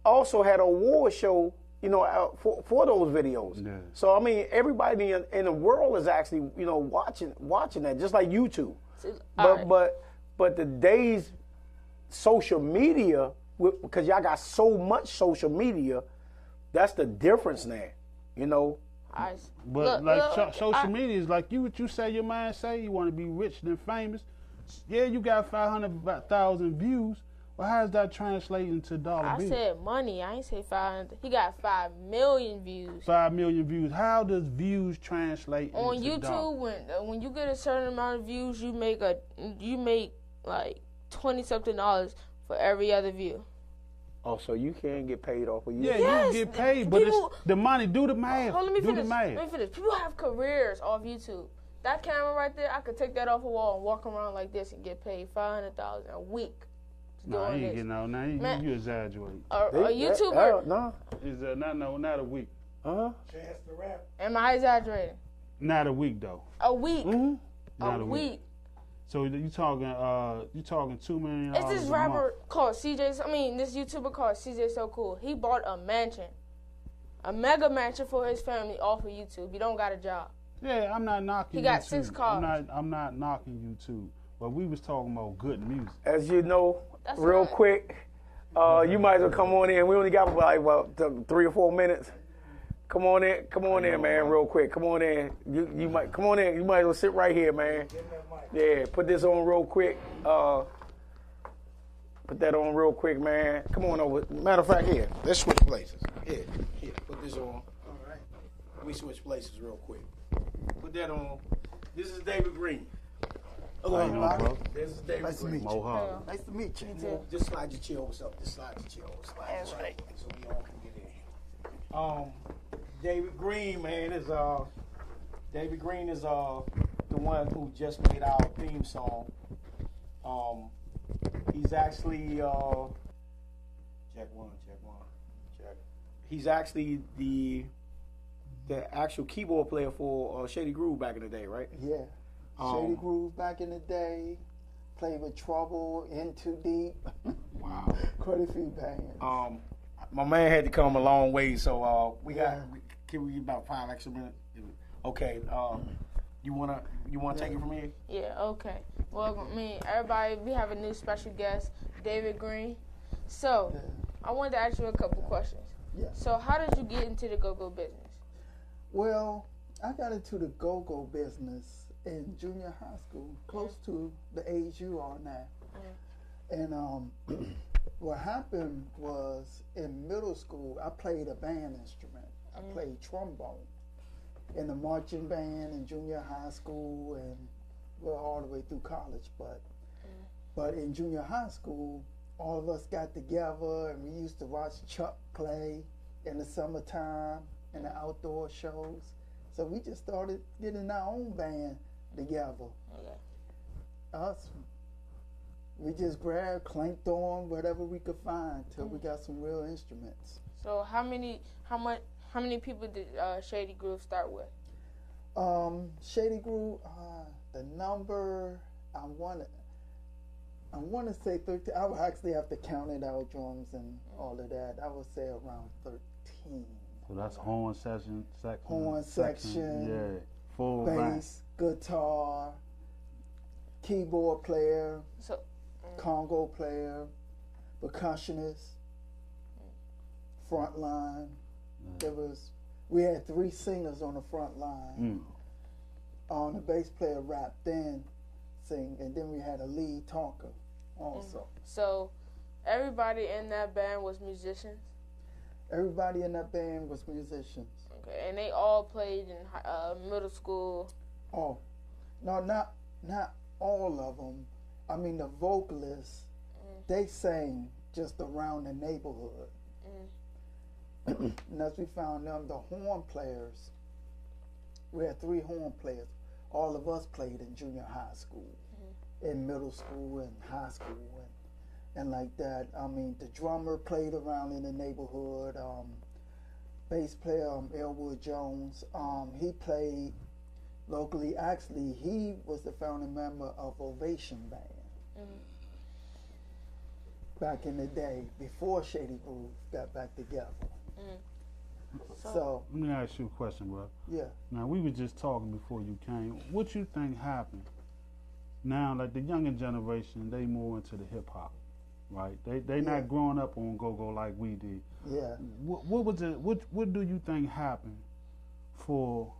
also had an award show, for those videos. Yeah. So I mean, everybody in the world is actually, watching that, just like YouTube. But today's social media, because y'all got so much social media, that's the difference now, But social media is like what you say your mind say. You want to be rich and famous. Yeah, you got 500,000 views. Well, how does that translate into dollar bills? I said money. I ain't say 500. He got 5 million views. 5 million views. How does views translate on into YouTube? Dollars? When you get a certain amount of views, you make like $20-something for every other view. Oh, so you can get paid off of YouTube? Yeah, yes, you get paid, but it's the money. Do the math. Let me finish. The math. Let me finish. People have careers off YouTube. That camera right there, I could take that off a wall and walk around like this and get paid $500,000 a week. No, I ain't getting out now. You exaggerate. A YouTuber? No. Is not a week. Chance to rap. Am I exaggerating? Not a week though. A week. Mm-hmm. Not a week. So you talking $2 million? It's this rapper called CJ. This YouTuber called CJ So Cool. He bought a mansion, a mega mansion for his family off of YouTube. He don't got a job. Yeah, I'm not knocking. He got YouTube. 6 cars. I'm not knocking YouTube. But we was talking about good music. As you know, That's real right. quick, you might as well come on in. We only got about 3 or 4 minutes. Come on in, man, real quick. Come on in. You might come on in. You might as well sit right here, man. Yeah, put this on real quick. Put that on real quick, man. Come on over. Matter of fact, here, let's switch places. Here, put this on. All right. Let me switch places real quick. Put that on. This is David Green. How you doing, bro? This is David Nice to Green. meet you. Mohawk. Nice to meet you. Just slide your chair over something. Just slide your chair over. Slide your chair over so we all can get in. David Green, man, is the one who just made our theme song. He's actually check. He's actually the actual keyboard player for Shady Groove back in the day, right? Yeah. Shady Groove back in the day. Played with Trouble, In Too Deep. Wow. Quite a few bands. My man had to come a long way, so can we get about 5 extra minutes? Okay. You wanna take it from here? Yeah, okay. Well, everybody, we have a new special guest, David Green. So, I wanted to ask you a couple questions. Yeah. So, how did you get into the go-go business? Well, I got into the go-go business in junior high school, close to the age you are now. And what happened was in middle school, I played a band instrument. I played trombone in the marching band in junior high school and all the way through college. But in junior high school, all of us got together and we used to watch Chuck play in the summertime and the outdoor shows. So we just started getting our own band together. Okay. We just grabbed, clanked on whatever we could find till we got some real instruments. So, how many people did Shady Groove start with? Shady Groove, the number I want to say 13. I would actually have to count it out, drums and all of that. I would say around 13. So that's horn section. Yeah, full bass, guitar, keyboard player, So, congo player, percussionist, front line. We had 3 singers on the front line. The bass player rapped, then sing, and then we had a lead talker also. So, everybody in that band was musicians? Everybody in that band was musicians. Okay, and they all played in middle school? Oh, no, not all of them. I mean, the vocalists, they sang just around the neighborhood. And as we found them, the horn players, we had 3 horn players. All of us played in junior high school, in middle school and high school and like that. I mean, the drummer played around in the neighborhood. Bass player, Elwood Jones, he played locally. Actually, he was the founding member of Ovation Band back in the day, before Shady Groove got back together. So let me ask you a question, bro. yeah. Now, we were just talking before you came. What you think happened now? Like the younger generation, they more into the hip hop, right? They not growing up on go-go like we did. Yeah. What was it? What do you think happened for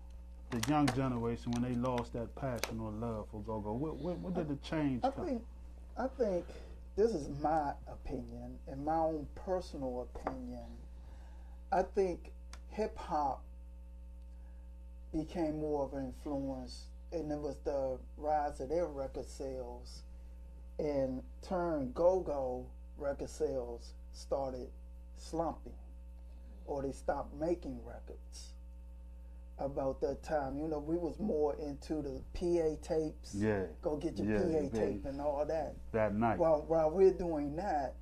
the young generation when they lost that passion or love for go-go? What did the change come? I think this is my opinion and my own personal opinion. I think hip hop became more of an influence, and it was the rise of their record sales. In turn, go-go record sales started slumping, or they stopped making records. About that time, you know, we was more into the PA tapes. Yeah. Go get your PA tape and all that. That night. While we're doing that,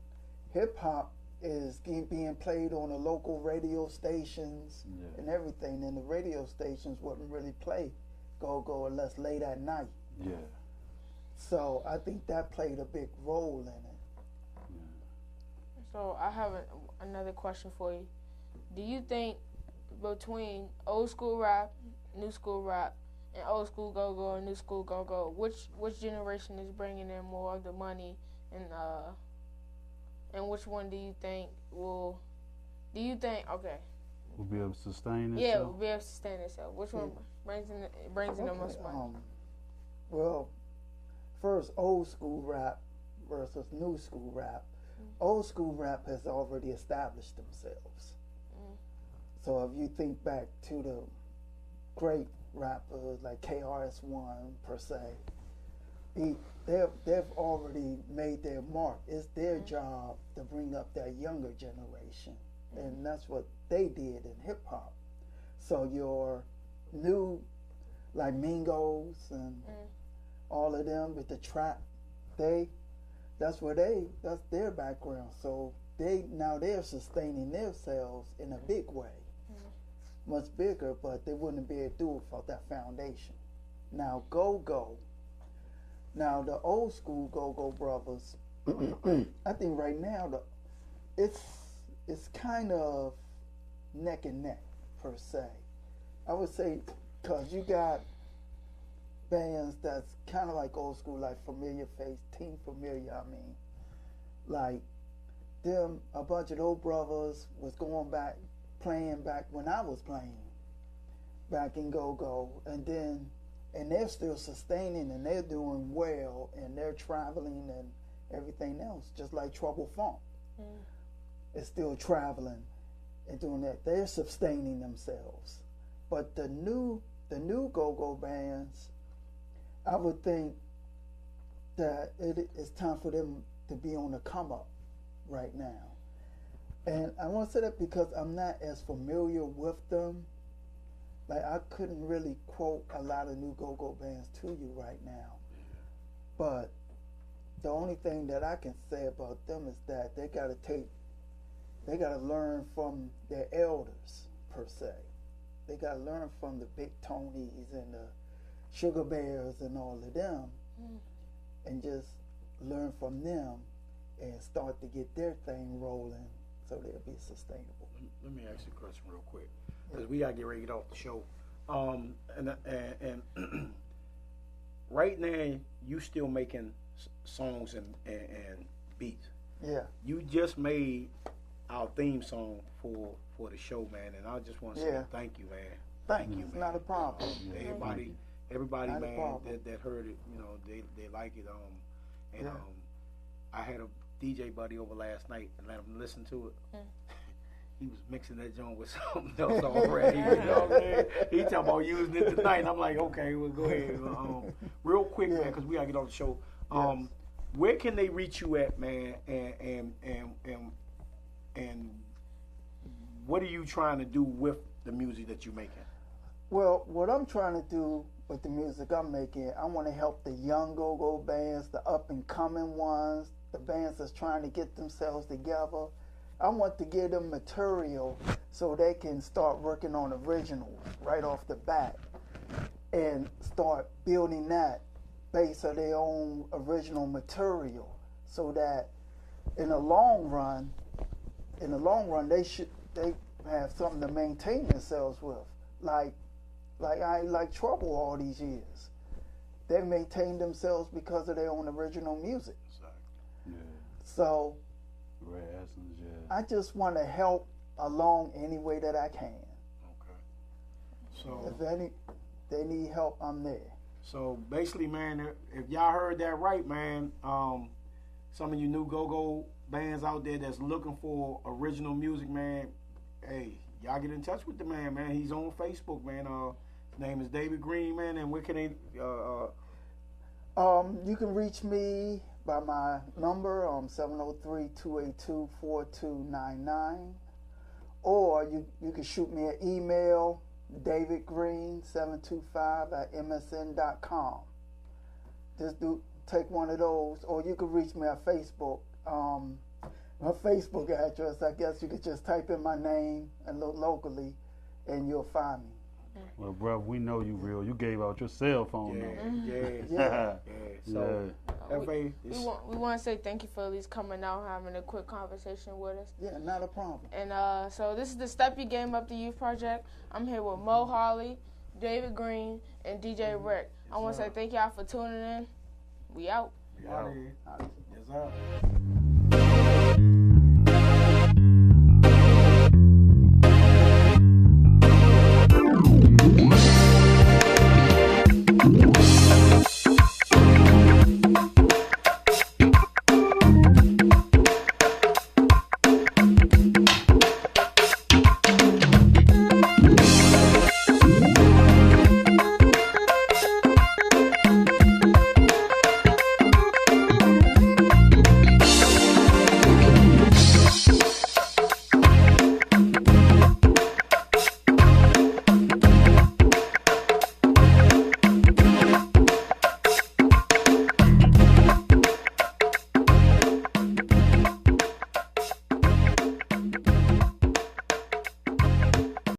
hip hop is being played on the local radio stations and everything, and the radio stations wouldn't really play go-go unless late at night. Yeah. So I think that played a big role in it. So, I have another question for you. Do you think between old school rap, new school rap, an old school go-go or new school go-go? Which generation is bringing in more of the money, and which one do you think will? Do you think Will be able to sustain itself? Yeah, will be able to sustain itself. Which one brings in the most money? Well, first, old school rap versus new school rap. Old school rap has already established themselves. So if you think back to the great rappers like KRS-One per se, they've already made their mark. It's their job to bring up that younger generation, and that's what they did in hip hop. So your new, like Mingos and all of them with the trap, that's their background. So they're sustaining themselves in a big way, much bigger, but they wouldn't be able to do it without that foundation. Now go-go. Now the old school go-go brothers, I think right now it's kind of neck and neck per se. I would say because you got bands that's kind of like old school, like Familiar Face, Team Familiar. I mean, like them, a bunch of those brothers was playing back when I was playing back in go-go, and they're still sustaining and they're doing well and they're traveling and everything else, just like Trouble Funk. Is still traveling and doing that. They're sustaining themselves. But the new go-go bands, I would think that it's time for them to be on the come up right now. And I want to say that because I'm not as familiar with them. Like, I couldn't really quote a lot of new go-go bands to you right now. But the only thing that I can say about them is that they got to learn from their elders, per se. They got to learn from the Big Tonys and the Sugar Bears and all of them, and just learn from them and start to get their thing rolling so they'll be sustainable. Let me ask you a question real quick, because we got to get ready to get off the show. And right now, you still making songs and beats. Yeah. You just made our theme song for the show, man, and I just want to say thank you, man. Thank you, It's man. not a problem. Everybody, Not a man, problem. that heard it, they like it. I had a DJ buddy over last night and let him listen to it. He was mixing that joint with something else already. You know what I mean? He talking about using it tonight, and I'm like, okay, well, go ahead. Real quick, man, because we gotta get on the show. Where can they reach you at, man? And what are you trying to do with the music that you're making? Well, what I'm trying to do with the music I'm making, I want to help the young go-go bands, the up-and-coming ones, the bands that's trying to get themselves together. I want to give them material so they can start working on originals right off the bat and start building that base of their own original material, so that in the long run, they have something to maintain themselves with. Like Trouble all these years. They maintained themselves because of their own original music. Yeah. So Red Essence, yeah. I just want to help along any way that I can. Okay. So If they need help, I'm there. So basically, man, if y'all heard that right, man, some of you new go-go bands out there that's looking for original music, man, hey, y'all get in touch with the man, man. He's on Facebook, man. His name is David Green, man. And where can they? You can reach me by my number, 703-282-4299, or you can shoot me an email, davidgreen725@msn.com. Just take one of those, or you can reach me on Facebook. My Facebook address, I guess you could just type in my name and look locally, and you'll find me. Well, bro, we know you real. You gave out your cell phone number. Yeah. So, Hefe, we want to say thank you for at least coming out, having a quick conversation with us. Yeah, not a problem. And so this is the Step Your Game Up the Youth Project. I'm here with Mo Harley, David Green, and DJ Rick. I want to say thank y'all for tuning in. We out. Yes, sir.